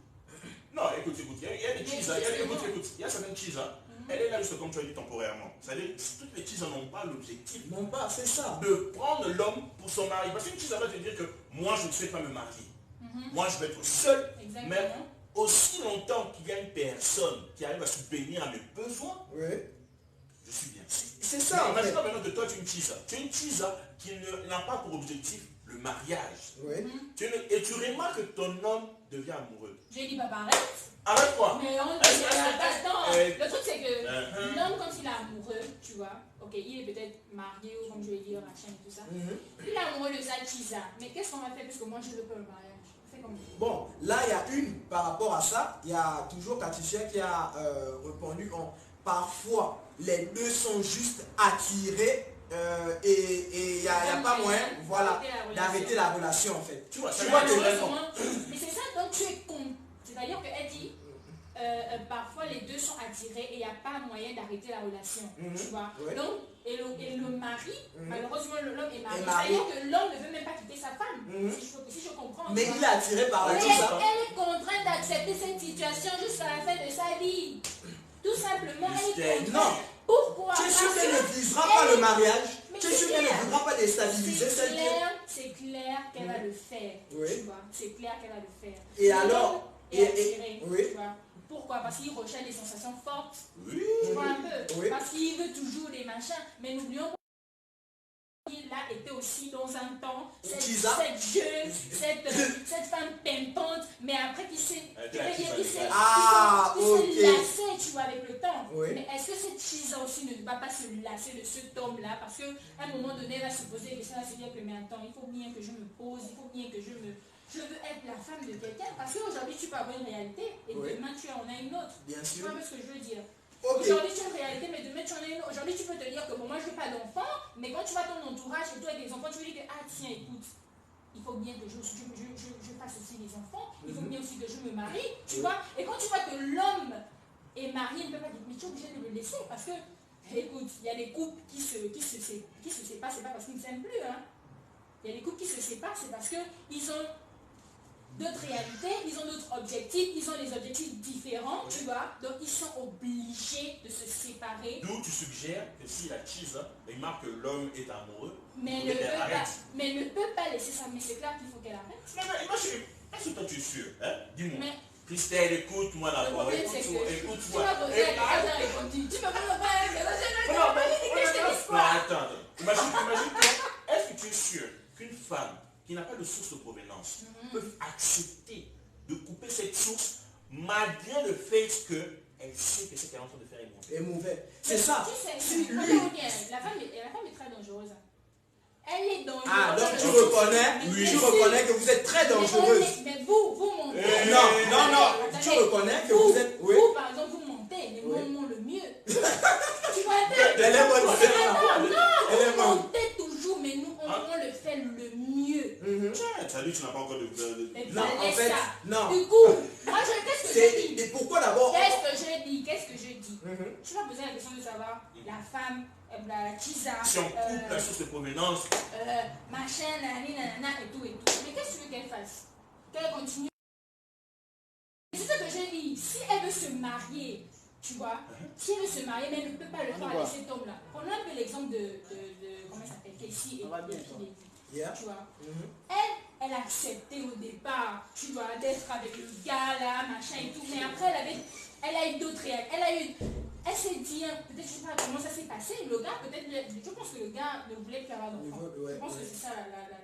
Non, écoute, il y a des Tisa, il y a certaines Tisa, elle est là juste comme tu as dit temporairement. C'est-à-dire toutes les Tisa n'ont pas l'objectif Non pas, c'est ça. de prendre l'homme pour son mari. Parce qu'une Tisa va te dire que moi je ne sais pas me marier. Moi je vais être seul. Exactement. Mais aussi longtemps qu'il y a une personne qui arrive à subvenir à mes besoins, Oui. je suis bien. C'est ça. En fait. Imagine maintenant que toi tu es une Tisa. Tu es une Tisa qui n'a pas pour objectif le mariage. Oui. Et tu remarques que ton homme devient amoureux. J'ai dit pas pareil. Avec quoi? Mais on attends. Le truc c'est que l'homme quand il est amoureux, tu vois, ok, il est peut-être marié ou comme je vais dire, machin et tout ça. Il est amoureux de sa Tisa. Mais qu'est-ce qu'on va faire parce que moi je veux pas le mariage? On fait comme ça. Bon, là il y a par rapport à ça, il y a toujours Katusha qui a répondu en parfois les deux sont juste attirés et il n'y a pas moyen, voilà, d'arrêter la relation en fait. Tu vois, Tu vois que mais c'est ça, donc tu es con. C'est-à-dire qu'elle dit, parfois les deux sont attirés et il n'y a pas moyen d'arrêter la relation. Tu vois. Ouais. Donc, et le mari, malheureusement l'homme est marié. Est marié. C'est-à-dire que l'homme ne veut même pas quitter sa femme. Si je comprends. mais tu vois. il est attiré par la Mais Tisa. elle est contrainte d'accepter cette situation jusqu'à la fin de sa vie. Tout simplement, elle est contrainte. Non. Pourquoi? Tu es sûr Parce qu'elle que ne visera pas le mariage? Mais Tu es sûr c'est qu'elle clair. ne voudra pas déstabiliser celle qui... C'est clair qu'elle va le faire. Oui. Tu vois, c'est clair qu'elle va le faire. Et L'homme alors est attiré, oui. tu vois. Pourquoi? Parce qu'il recherche des sensations fortes. Oui. Tu vois un peu. Oui. Parce qu'il veut toujours des machins. Mais n'oublions pas qu'il a été aussi dans un temps cette jeune, cette femme pimpante, mais après qui s'est lassé, tu vois, avec le temps. Oui. Mais est-ce que cette Tisa aussi ne va pas se lasser de cet homme-là? Parce qu'à un moment donné, elle va se poser des questions, elle va se dire que mais attends, il faut bien que je me pose, il faut bien que je veux être la femme de quelqu'un. Parce qu'aujourd'hui, tu peux avoir une réalité et demain, tu en as une autre. Bien Tu sûr. vois un peu ce que je veux dire? Ok. Aujourd'hui, tu as une réalité, mais demain, tu en as une autre. Aujourd'hui, tu peux te dire que bon, moi, je veux pas d'enfant, mais quand tu vas ton entourage et toi avec des enfants, tu veux dire que, ah tiens, écoute, il faut bien que je fasse aussi des enfants, il faut bien aussi que je me marie, tu vois. Et quand tu vois que l'homme est marié, il ne peut pas dire, mais tu es obligé de le laisser, parce que, écoute, il y a des couples qui se séparent, c'est pas parce qu'ils ne s'aiment plus, hein. Il y a des couples qui se séparent, c'est parce qu'ils ont d'autres réalités, ils ont d'autres objectifs, ils ont des objectifs différents, tu vois, donc ils sont obligés de se séparer. D'où tu suggères que si la Tisa remarque que l'homme est amoureux, mais ne peut pas laisser ça, mais c'est clair qu'il faut qu'elle arrête. mais imagine, est-ce que toi tu es sûr, hein? Dis-moi. Mais Christelle, écoute-moi le d'abord, problème c'est que tu écoute-moi. vas poser la question, j'ai répondu. Tu peux pas me Attends. Imagine-toi, est-ce que tu es sûr qu'une femme qui n'a pas de source de provenance peut accepter de couper cette source malgré le fait qu'elle sait que ce qu'elle est en train de faire est mauvais. C'est ça. Tu sais, Si lui... la femme est très dangereuse. Elle est dangereuse. Ah, donc tu reconnais que vous êtes très dangereuse. Mais vous mentez. Non, tu reconnais que vous êtes... Oui. Vous, par exemple, vous mentez, mais moi, on ment le mieux. Tu vois, elle est bonne. vous mentez toujours, mais nous, on le fait le mieux. Salut, tu n'as pas encore de... Non, en fait, non. Du coup, moi, qu'est-ce que je dis? Et pourquoi d'abord... Qu'est-ce que je dis? Tu vas poser la question de savoir, la femme, la Tisa, si on coupe la source de provenance, machin, nanana, et tout. Mais qu'est-ce que tu veux qu'elle fasse? Qu'elle continue? C'est ce que j'ai dit. Si elle veut se marier, tu vois, si elle veut se marier, mais elle ne peut pas le faire avec cet homme-là. Prenons un peu l'exemple de comment elle s'appelle, Casey et tu vois. Elle a accepté au départ, tu vois, d'être avec le gars là, machin et tout, mais après elle a eu d'autres réalités. Elle s'est dit, peut-être, je sais pas comment ça s'est passé, le gars, peut-être, je pense que le gars ne voulait plus avoir d'enfant. Je pense que c'est ça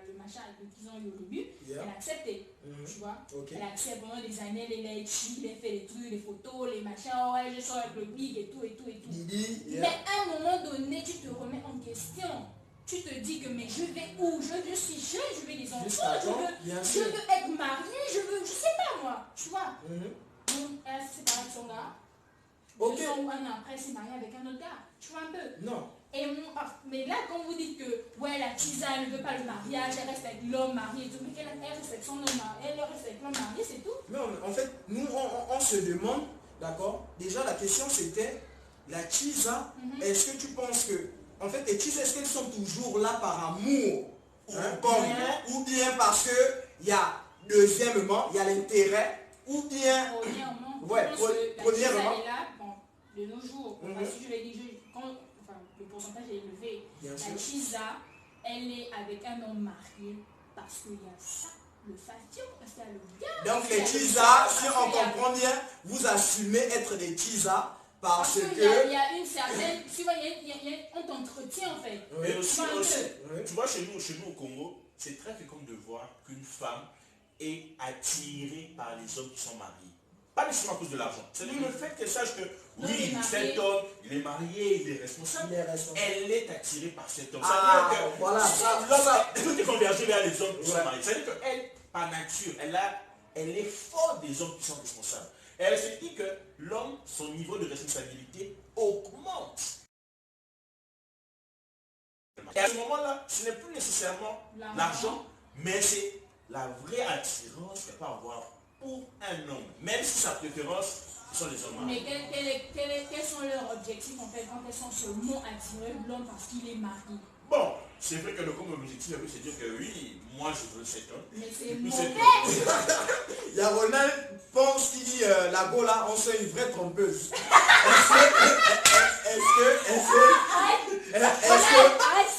le machin qu'ils ont eu au début. Elle a accepté, tu vois. Elle a accepté pendant des années, elle a écrit, elle a fait des trucs, les photos, les machins, ouais, je sors avec le big et tout. Mais à un moment donné, tu te remets en question. Tu te dis que mais je vais où? Je suis jeune, je veux des enfants, je veux être mariée, je sais pas moi, tu vois. Elle s'est séparée de son gars. 2 ans ou 1 an après, elle s'est mariée avec un autre gars. Tu vois un peu? Non. Mais là, quand vous dites que ouais, la Tisa elle ne veut pas le mariage, elle reste avec l'homme marié et tout, mais elle reste avec son homme marié, elle reste avec l'homme marié, c'est tout. Mais en fait, nous, on se demande, d'accord, déjà la question c'était, la Tisa, est-ce que tu penses que, en fait, les Tisa, est-ce qu'elles sont toujours là par amour, ou bien parce que, il y a, deuxièmement, il y a l'intérêt, ou bien, premièrement, elle est là, bon, de nos jours, parce que je l'ai dit, le pourcentage est élevé. Bien la sûr. Tisa, elle est avec un homme marié parce qu'il y a ça, le faction, parce qu'il y a le gars. Donc les Tisa, si on comprend bien, vous assumez être des Tisa parce que... Il y a une certaine... Tu vois, on t'entretient en fait. Mais aussi, tu vois, chez nous au Congo, c'est très fréquent de voir qu'une femme est attirée par les hommes qui sont mariés. Pas nécessairement à cause de l'argent. C'est-à-dire le fait qu'elle sache que, oui, cet homme, il est marié, il est responsable. Elle est attirée par cet homme. Ah, c'est-à-dire que voilà, tout est convergé vers les hommes qui sont mariés. C'est-à-dire qu'elle, par nature, elle est forte des hommes qui sont responsables. Et elle se dit que l'homme, son niveau de responsabilité augmente. Et à ce moment-là, ce n'est plus nécessairement l'argent, mais c'est la vraie attirance qu'elle peut avoir pour un homme, même si sa préférence, ce sont les hommes. Mais quels sont leurs objectifs en fait quand elles sont seulement attirées l'homme parce qu'il est marié? Bon, c'est vrai que le comme objectif, c'est dire que oui, moi je veux cet homme. Mais c'est mauvais. Il y a Ronald pense qu'il dit la go là, on fait une vraie trompeuse.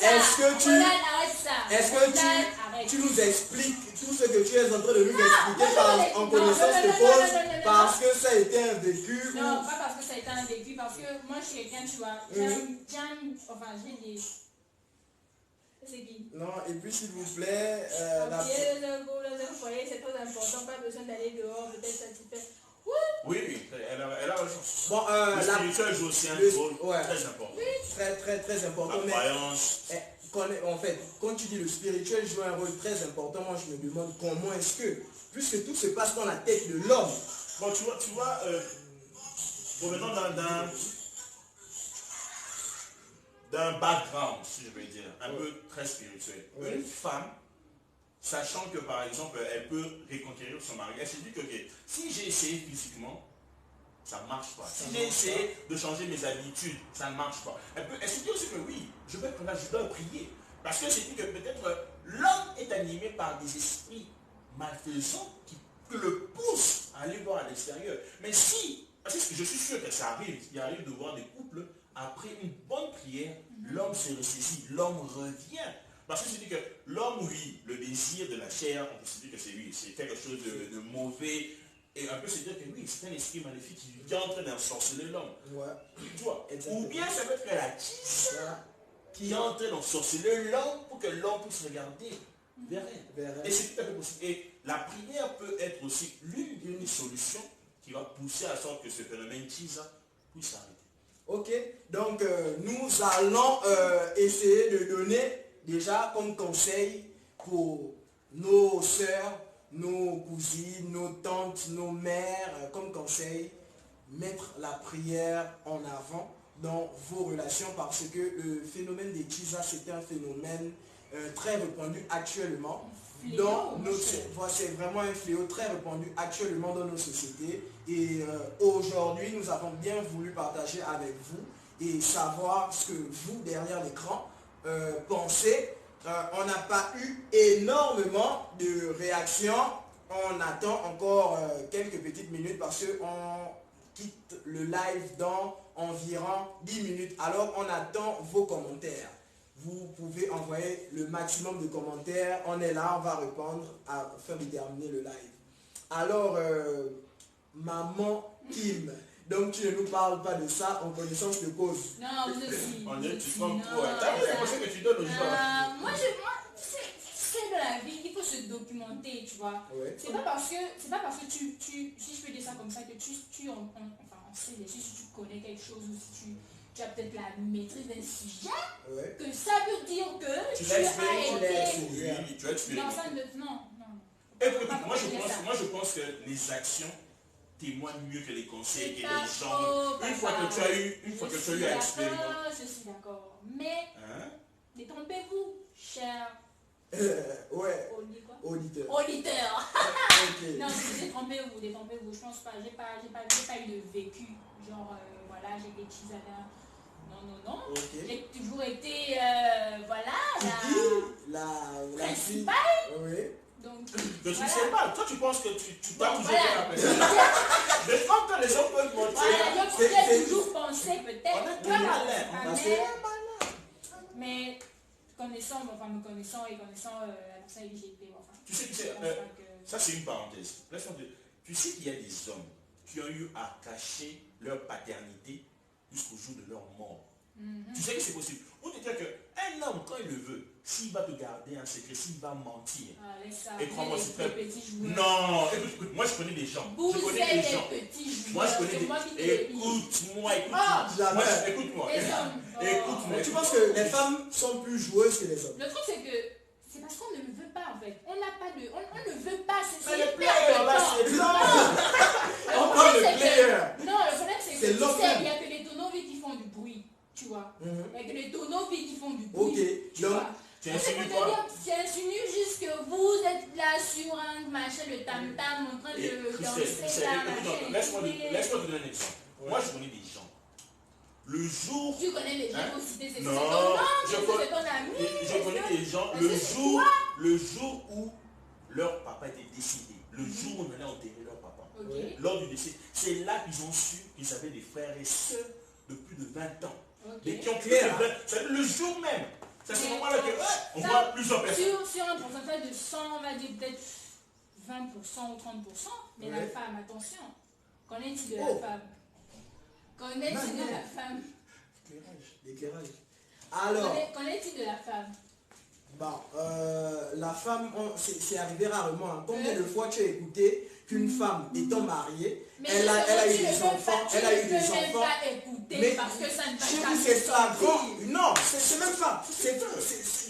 Est-ce que tu nous expliques tout ce que tu es en train de nous expliquer en connaissance de cause parce que ça a été un vécu? Non, pas parce que ça a été un vécu, parce que moi je suis quelqu'un, tu vois, j'aime, enfin j'ai des... C'est qui? Non, et puis s'il vous plaît... le foyer c'est très important, pas besoin d'aller dehors, peut-être satisfait. Oui, elle a raison. Bon, le spirituel joue aussi un rôle très important. Très important. La croyance. En fait, quand tu dis le spirituel joue un rôle très important, moi je me demande comment est-ce que, puisque tout se passe dans la tête de l'homme. Bon, tu vois, revenons d'un background, si je peux dire, un peu très spirituel. Une femme, sachant que par exemple, elle peut reconquérir son mari, elle se dit que si j'ai essayé physiquement, ça ne marche pas. Si j'ai essayé de changer mes habitudes, ça ne marche pas. Elle se dit aussi que oui, je dois prier. Parce qu'elle se dit que peut-être l'homme est animé par des esprits malfaisants qui le poussent à aller voir à l'extérieur. Mais si, parce que je suis sûr que ça arrive, il arrive de voir des couples, après une bonne prière, l'homme se ressaisit, l'homme revient. Parce que se dit que l'homme, oui, le désir de la chair, on peut se dire que c'est quelque chose de mauvais. Et un peu se dire que oui, c'est un esprit maléfique qui est en train d'ensorceler l'homme. Tu vois. Ou bien ça peut être que la tisse qui est en train d'ensorceler l'homme pour que l'homme puisse regarder vers elle. Et c'est tout à fait possible. Et la prière peut être aussi l'une des solutions qui va pousser à sorte que ce phénomène tisa puisse s'arrêter. Ok, donc nous allons essayer de donner déjà comme conseil pour nos sœurs, nos cousines, nos tantes, nos mères, comme conseil, mettre la prière en avant dans vos relations parce que le phénomène des Tisa, c'est un phénomène très répandu actuellement. C'est vraiment un fléau très répandu actuellement dans nos sociétés. Et aujourd'hui, nous avons bien voulu partager avec vous et savoir ce que vous, derrière l'écran, pensez. On n'a pas eu énormément de réactions. On attend encore quelques petites minutes parce qu'on quitte le live dans environ 10 minutes. Alors on attend vos commentaires. Vous pouvez envoyer le maximum de commentaires. On est là, on va répondre afin de terminer le live. Alors, maman Kim, donc tu ne nous parles pas de ça en connaissance de cause. Non, vous aussi. On dirait que tu prends trop. T'as vu l'impression que tu donnes aux gens. Moi, c'est de la vie, il faut se documenter, tu vois. Ouais. C'est pas parce que tu, si je peux dire ça comme ça, que on sait déjà si tu connais quelque chose ou si tu as peut-être la maîtrise d'un sujet, que ça veut dire que tu as expérimenté. Non, ça ne... Non. Écoute, moi je pense que les actions témoignent mieux que les conseils et les gens. Une fois que tu as eu à expérimenter. Je suis d'accord. Mais, détrompez-vous, cher Ouais, auditeur. auditeur. Ok. Non, détrompez-vous. Je pense pas. J'ai pas eu de vécu. Genre, voilà, j'ai été Chisadin. Non. Ok. J'ai toujours été, voilà, La fille. principale. Oui. Donc, Mais tu voilà. sais pas, toi tu penses que tu t'as Bon, toujours voilà. fait la personne. Mais quand que les gens peuvent mentir, Voilà, donc j'ai toujours pensé peut-être. on est Voilà, malin. ma Parce mère, que- mais me connaissant et connaissant la personne avec qui j'étais, enfin. Tu sais, je pense pas que- ça c'est une parenthèse. Laisse-moi te dire. Tu sais qu'il y a des hommes qui ont eu à cacher leur paternité jusqu'au jour de leur mort. Tu sais que c'est possible. Pour te dire qu'un homme, quand il le veut, s'il va te garder un secret, s'il va mentir. Ah, laisse ça. Et crois-moi, c'est très... Les petits joueurs. Non, écoute, moi je connais des gens. Vous Je connais êtes des gens. des petits joueurs. Moi je connais C'est moi qui te des... le dis. Écoute-moi. Ah, jamais. Écoute-moi. Les hommes. Oh. Écoute-moi. Mais tu penses que les femmes sont plus joueuses que les hommes? Le truc c'est que c'est parce qu'on ne le veut pas en fait. On n'a pas de. On ne veut pas. C'est Mais le hyper player là, important. c'est Le On problème, parle de c'est que- player. Non, le problème c'est C'est que tu l'homme sais, même. il n'y a que les tournevis qui font du bruit. Tu vois. Il n'y a que les tournevis qui font du bruit. Ok. Tu Donc, vois. Tu Donc, c'est pour insinues te quoi? dire, tu insinues juste que vous êtes là sur un machin, le tam-tam, en train Et de Christelle, danser là, écoute, machin. laisse-moi et tout. te donner un exemple. Moi je connais des gens. Le jour... Tu connais les gens Hein? aussi, c'est Non, ton nom, je c'est connais- ton ami. Je connais des gens, le jour où leur papa était décédé, le jour où on allait enterrer leur papa, Ok. lors du décès, c'est là qu'ils ont su qu'ils avaient des frères et sœurs de plus de 20 ans. Ok. Mais qui ont plus de 20 c'est le jour même. C'est à ce moment-là que on voit plusieurs personnes. Sur un pourcentage de 100, on va dire peut-être 20% ou 30%, mais la Ouais. femme, attention. Qu'en est-il de Oh. la femme? Qu'en est-il de la femme? L'éclairage. Alors, Qu'en est-il de la femme? bon, la femme, c'est arrivé rarement. Hein. Combien de fois tu as écouté qu'une femme étant mariée, Mais elle a eu tu ne des peux enfants, pas- elle a eu tu des ne peux enfants. pas écouter Mais parce que ça ne va chez pas vous, c'est sortir. flagrant. Non, c'est même pas.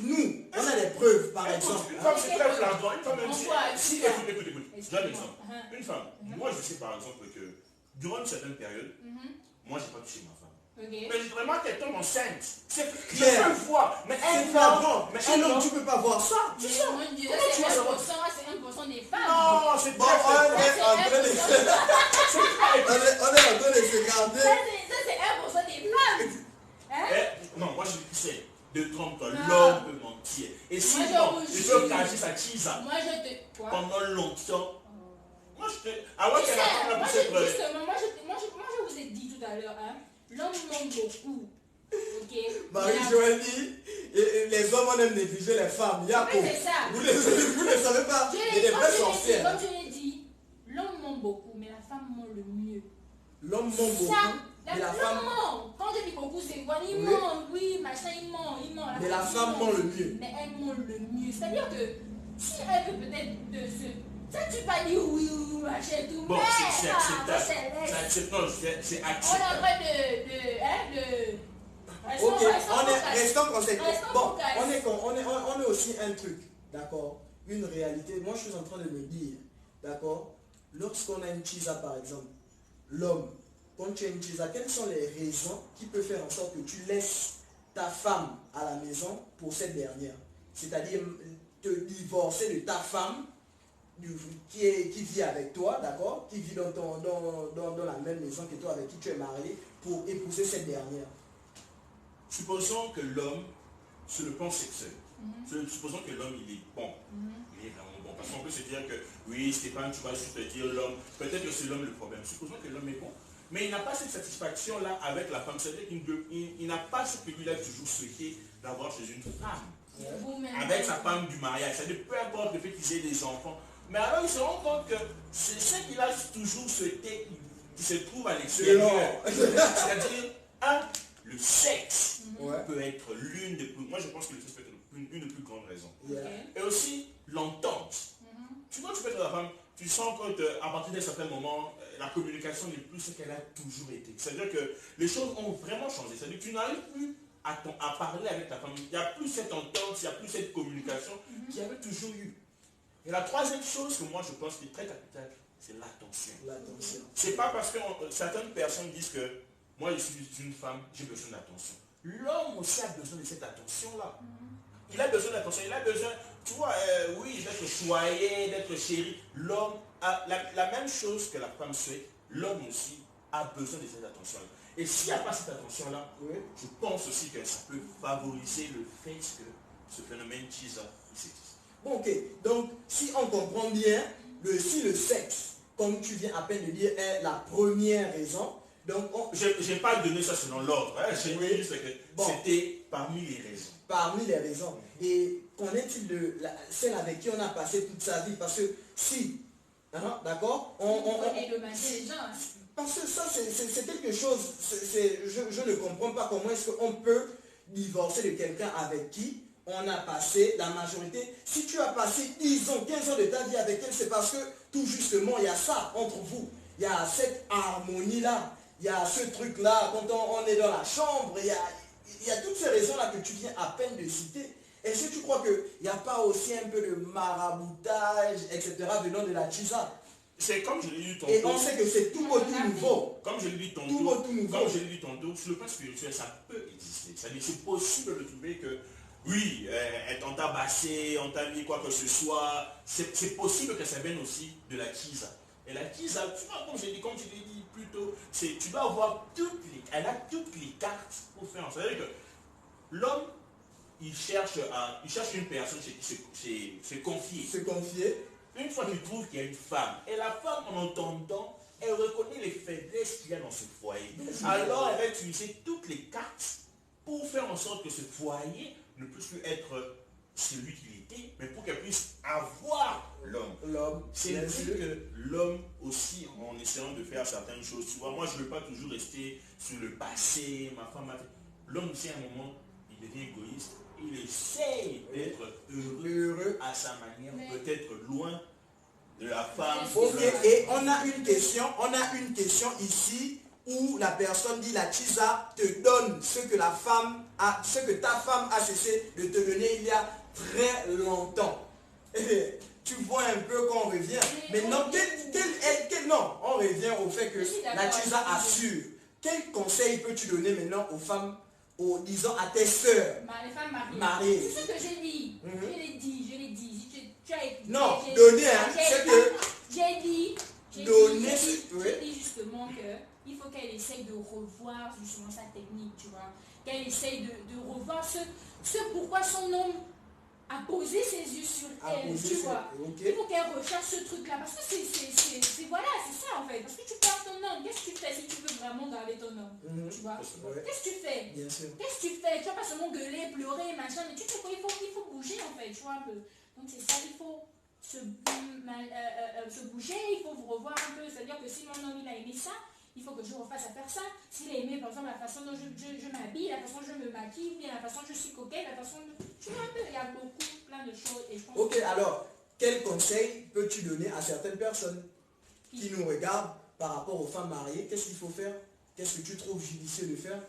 Nous, on a des preuves, par Écoute, exemple. une femme c'est très flagrant, une femme même On si... voit, si- tu vois. écoute, je donne un exemple. Uh-huh. Une femme, moi je sais par exemple que durant une certaine période, moi j'ai pas touché ma femme. Ok. Mais vraiment qu'elle tombe enceinte. C'est Claire. je peux le voir. Mais C'est un flagrant. homme, mais Chez un l'homme, homme, tu peux pas voir ça. Mais ça. mon Dieu, Comment tu c'est vas 1% des femmes. non, c'est Bon, très on flagrant. est en train de se garder. Ça, c'est 1% des femmes. Hein? Non, moi je dis c'est de trompe-toi. Non. L'homme peut mentir. Et si Moi, je non, vous il jure. peut cacher sa cheese Moi, je te... Quoi? pendant longtemps. Moi je te... Ah ouais, Tu qu'elle sais, a moi, poussé près. justement, moi, je vous ai dit tout à l'heure, hein, l'homme manque beaucoup. Ok? Marie-Joëlle dit, et les hommes, on aime négliger les femmes. Yako. Oui, c'est ça. Vous ne savez pas. Il y a des vraies sorcières. Comme je l'ai dit, l'homme ment beaucoup, mais la femme ment le mieux. L'homme ment beaucoup. Ça, Mais la femme, l'homme ment. Quand je dis beaucoup, c'est quoi? Il Oui. ment, oui, machin, il ment. mais la femme ment le mieux. Mais elle ment le mieux. C'est-à-dire que si elle veut peut-être de se... Ça, tu vas dire oui, machin, tout. Bon, mais, c'est acceptable. C'est acceptable. C'est On est en acceptable. train de... Ok, restons conséquents. Restons Bon, focus. on est aussi un truc, d'accord? Une réalité. Moi, je suis en train de me dire, d'accord? Lorsqu'on a une chisa, par exemple, l'homme, quand tu as une chisa, quelles sont les raisons qui peuvent faire en sorte que tu laisses ta femme à la maison pour cette dernière? C'est-à-dire te divorcer de ta femme qui vit avec toi, d'accord? Qui vit dans la même maison que toi, avec qui tu es marié, pour épouser cette dernière. Supposons que l'homme, sur le plan sexuel, supposons que l'homme il est bon, il est vraiment bon. Parce qu'on peut se dire que oui, Stéphane, tu vas juste te dire l'homme, peut-être que c'est l'homme le problème. Supposons que l'homme est bon, mais il n'a pas cette satisfaction-là avec la femme. C'est-à-dire qu'il n'a pas ce que lui a toujours souhaité d'avoir chez une femme. Avec sa femme du mariage. C'est-à-dire peu importe le fait qu'ils aient des enfants. Mais alors il se rend compte que c'est ce qu'il a toujours souhaité qui se trouve à l'extérieur. C'est-à-dire, le sexe peut être l'une des plus... Moi je pense que le sexe peut être une des plus grandes raisons. Et aussi l'entente. Tu vois, tu peux être la femme, tu sens qu'à partir d'un certain moment, la communication n'est plus ce qu'elle a toujours été. C'est-à-dire que les choses ont vraiment changé. C'est-à-dire que tu n'arrives plus à parler avec ta femme. Il n'y a plus cette entente, il n'y a plus cette communication qu'il y avait toujours eu. Et la troisième chose que moi je pense qui est très capitale, c'est l'attention. C'est pas parce que certaines personnes disent que moi je suis une femme, j'ai besoin d'attention. l'homme aussi a besoin de cette attention-là. Il a besoin d'attention, il a besoin, tu vois, oui, d'être choyé, d'être chéri. L'homme a la même chose que la femme souhaite, l'homme aussi a besoin de cette attention-là. Et s'il n'y a pas cette attention-là, oui, je pense aussi que ça peut favoriser le fait que ce phénomène Chiza existe. Bon, ok, donc si on comprend bien, si le sexe, comme tu viens à peine de dire, est la première raison, donc je n'ai pas donné ça selon l'ordre, hein. J'ai dit juste que c'était parmi les raisons. Parmi les raisons. Et qu'en est-il de celle avec qui on a passé toute sa vie? Parce que si, hein, d'accord, parce que ça c'est quelque chose, je ne comprends pas comment est-ce qu'on peut divorcer de quelqu'un avec qui on a passé la majorité. Si tu as passé 10 ans, 15 ans de ta vie avec elle, c'est parce que tout justement il y a ça entre vous. Il y a cette harmonie-là, il y a ce truc-là, quand on est dans la chambre, il y a toutes ces raisons-là que tu viens à peine de citer. Est-ce que tu crois qu'il n'y a pas aussi un peu de maraboutage, etc. venant de la Chiza? C'est comme je l'ai dit tantôt. Et on sait que c'est tout beau, tout nouveau. Comme je l'ai dit tantôt, sur le plan spirituel, ça peut exister. C'est possible de trouver que, oui, on t'a tabassé, on t'a mis quoi que ce soit. C'est possible que ça vienne aussi de la Chiza. Et la Chiza, tu vois, comme je l'ai dit plus tôt, tu dois avoir elle a toutes les cartes pour faire. C'est-à-dire que l'homme, il cherche une personne chez qui se confier. Se confier. Une fois qu'il trouve qu'il y a une femme, et la femme, en entendant, elle reconnaît les faiblesses qu'il y a dans ce foyer. Alors, elle va utiliser toutes les cartes pour faire en sorte que ce foyer ne puisse plus être celui qu'il était, mais pour qu'elle puisse avoir l'homme. C'est vrai que l'homme aussi, en essayant de faire certaines choses, tu vois, moi je ne veux pas toujours rester sur le passé, ma femme a fait. L'homme aussi à un moment, il devient égoïste. Il essaye d'être heureux à sa manière, peut-être loin de la femme. Ok, et on a une question ici où la personne dit la Chiza te donne ce que ta femme a cessé de te donner il y a très longtemps. Et tu vois un peu qu'on revient. Maintenant, non, on revient au fait que la Chiza assure. Quel conseil peux-tu donner maintenant aux femmes, disons à tes sœurs les femmes mariées? C'est ce que j'ai dit. Je l'ai dit. Tu as écouté. Non, donner, c'est que... J'ai dit justement qu'il faut qu'elle essaye de revoir justement sa technique, tu vois. Qu'elle essaye de revoir ce pourquoi son homme a posé ses yeux sur elle, tu vois. Okay. Il faut qu'elle recherche ce truc-là. Parce que c'est voilà, c'est ça en fait. Parce que tu perds ton homme. Qu'est-ce que tu fais si tu veux vraiment garder ton homme? Tu vois. Qu'est-ce que tu fais? Bien sûr. Qu'est-ce que tu fais? Tu vas pas seulement gueuler, pleurer, machin, mais tu fais quoi? Il faut bouger en fait, tu vois un peu. Donc c'est ça, il faut se bouger, il faut vous revoir un peu. C'est-à-dire que si mon homme il a aimé ça, il faut que je refasse à faire ça. S'il a aimé par exemple la façon dont je m'habille, la façon dont je me maquille, bien la façon dont je suis coquette, la façon dont... Tu vois un peu, il y a plein de choses. Et je pense ok, alors, quel conseil peux-tu donner à certaines personnes qui nous regardent par rapport aux femmes mariées? Qu'est-ce qu'il faut faire? Qu'est-ce que tu trouves judicieux de faire?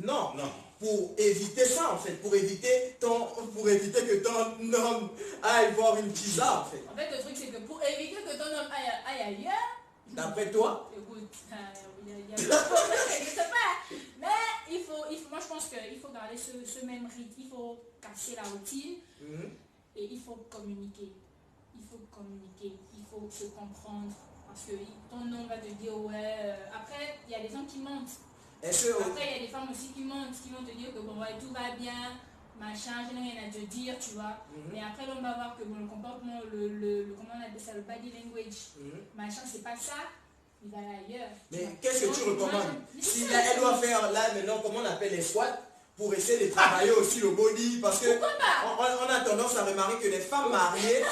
Non, pour éviter ça en fait, pour éviter que ton homme aille voir une Chiza en fait. En fait, le truc c'est que pour éviter que ton homme aille ailleurs, d'après toi, écoute, je sais pas, mais moi je pense qu'il faut garder ce même rythme, il faut casser la routine et il faut communiquer. Il faut se comprendre. Parce que ton homme va te dire ouais. Après, il y a des gens qui mentent. Après, il y a des femmes aussi qui mentent, qui vont te dire que bon, ouais, tout va bien, machin, je n'ai rien à te dire, tu vois. Mais après, l'homme va voir que bon, le comportement, comment on appelle ça, le body language, machin, c'est pas ça, il va ailleurs. Mais qu'est-ce que tu recommandes? Si elle doit faire là maintenant, comment on appelle les squats, pour essayer de travailler aussi le body, parce que on a tendance à remarquer que les femmes mariées,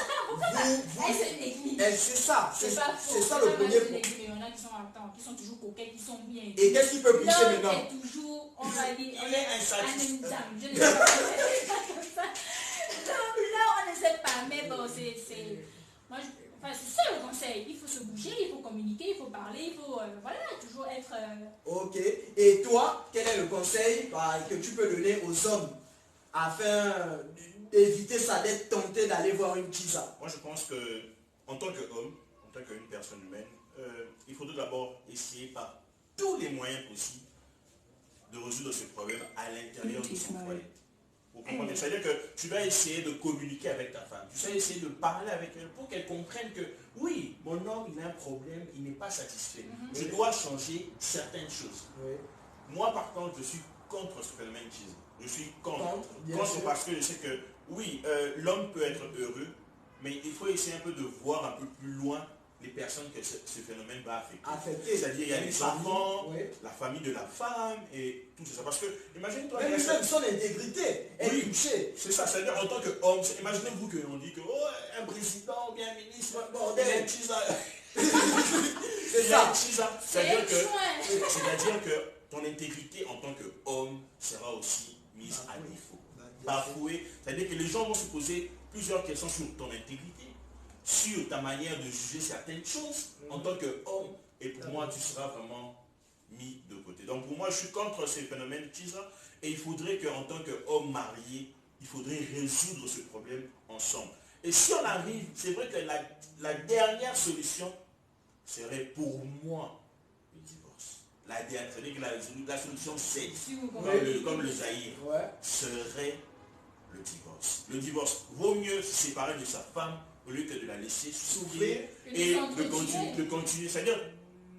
c'est ça le premier point. Il y en a qui sont toujours coquettes, qui sont bien. Et qu'est-ce qui peut pousser maintenant? L'homme est toujours, on va dire, il est insatisfait. Je ne sais pas comme ça. Là, on ne sait pas, mais bon, c'est ça le conseil. Il faut se bouger, il faut communiquer, il faut parler, il faut toujours être... Ok. Et toi, quel est le conseil que tu peux donner aux hommes afin d'éviter ça, d'être tenté d'aller voir une Chiza? Moi, je pense que en tant qu'homme, en tant qu'une personne humaine, il faudrait d'abord essayer par tous les moyens possibles de résoudre ce problème à l'intérieur de son foyer. Vous comprenez? C'est-à-dire que tu dois essayer de communiquer avec ta femme. Tu dois essayer de parler avec elle pour qu'elle comprenne que oui, mon homme, il a un problème, il n'est pas satisfait. Je dois changer certaines choses. Moi, par contre, je suis contre ce phénomène cheese. Je suis contre parce que je sais que oui, l'homme peut être heureux, mais il faut essayer un peu de voir un peu plus loin les personnes que ce phénomène va affecter. C'est-à-dire il y a les enfants, la famille de la femme et tout ça. Parce que, imagine-toi... Même son intégrité est touchée. C'est ça, c'est-à-dire en tant qu'homme, imaginez-vous qu'on dit que un président, bien un ministre, bordel, c'est ça. C'est-à-dire que ton intégrité en tant qu'homme sera aussi mise à défaut. Bafouée. C'est-à-dire que les gens vont se poser plusieurs questions sur ton intégrité, sur ta manière de juger certaines choses en tant qu'homme, et pour moi tu seras vraiment mis de côté. Donc pour moi je suis contre ces phénomènes et il faudrait qu'en tant qu'homme marié, il faudrait résoudre ce problème ensemble. Et si on arrive, c'est vrai que la dernière solution serait pour moi le divorce. C'est-à-dire que la solution c'est, comme le Zaïre, serait le divorce. Le divorce vaut mieux se séparer de sa femme au lieu que de la laisser souffrir et de continuer. C'est-à-dire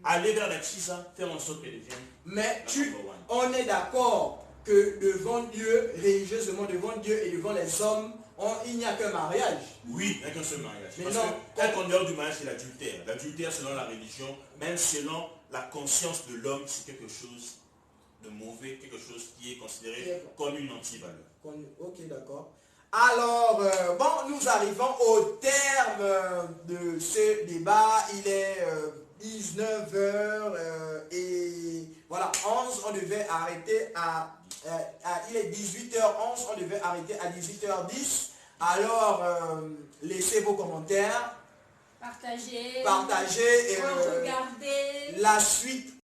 aller vers la chisa, faire en sorte qu'elle devienne. Mais on est d'accord que devant Dieu, religieusement devant Dieu et devant les hommes, il n'y a qu'un mariage. Oui, il n'y a qu'un seul mariage. Mais parce qu'un en dehors du mariage, c'est l'adultère. L'adultère, selon la religion, même selon la conscience de l'homme, c'est quelque chose de mauvais, quelque chose qui est considéré comme une anti-valeur. Ok, d'accord. Alors, bon, nous arrivons au terme de ce débat. Il est 19h et voilà, 11, on devait arrêter il est 18h11, on devait arrêter à 18h10. Alors, laissez vos commentaires. Partagez. Et regardez. La suite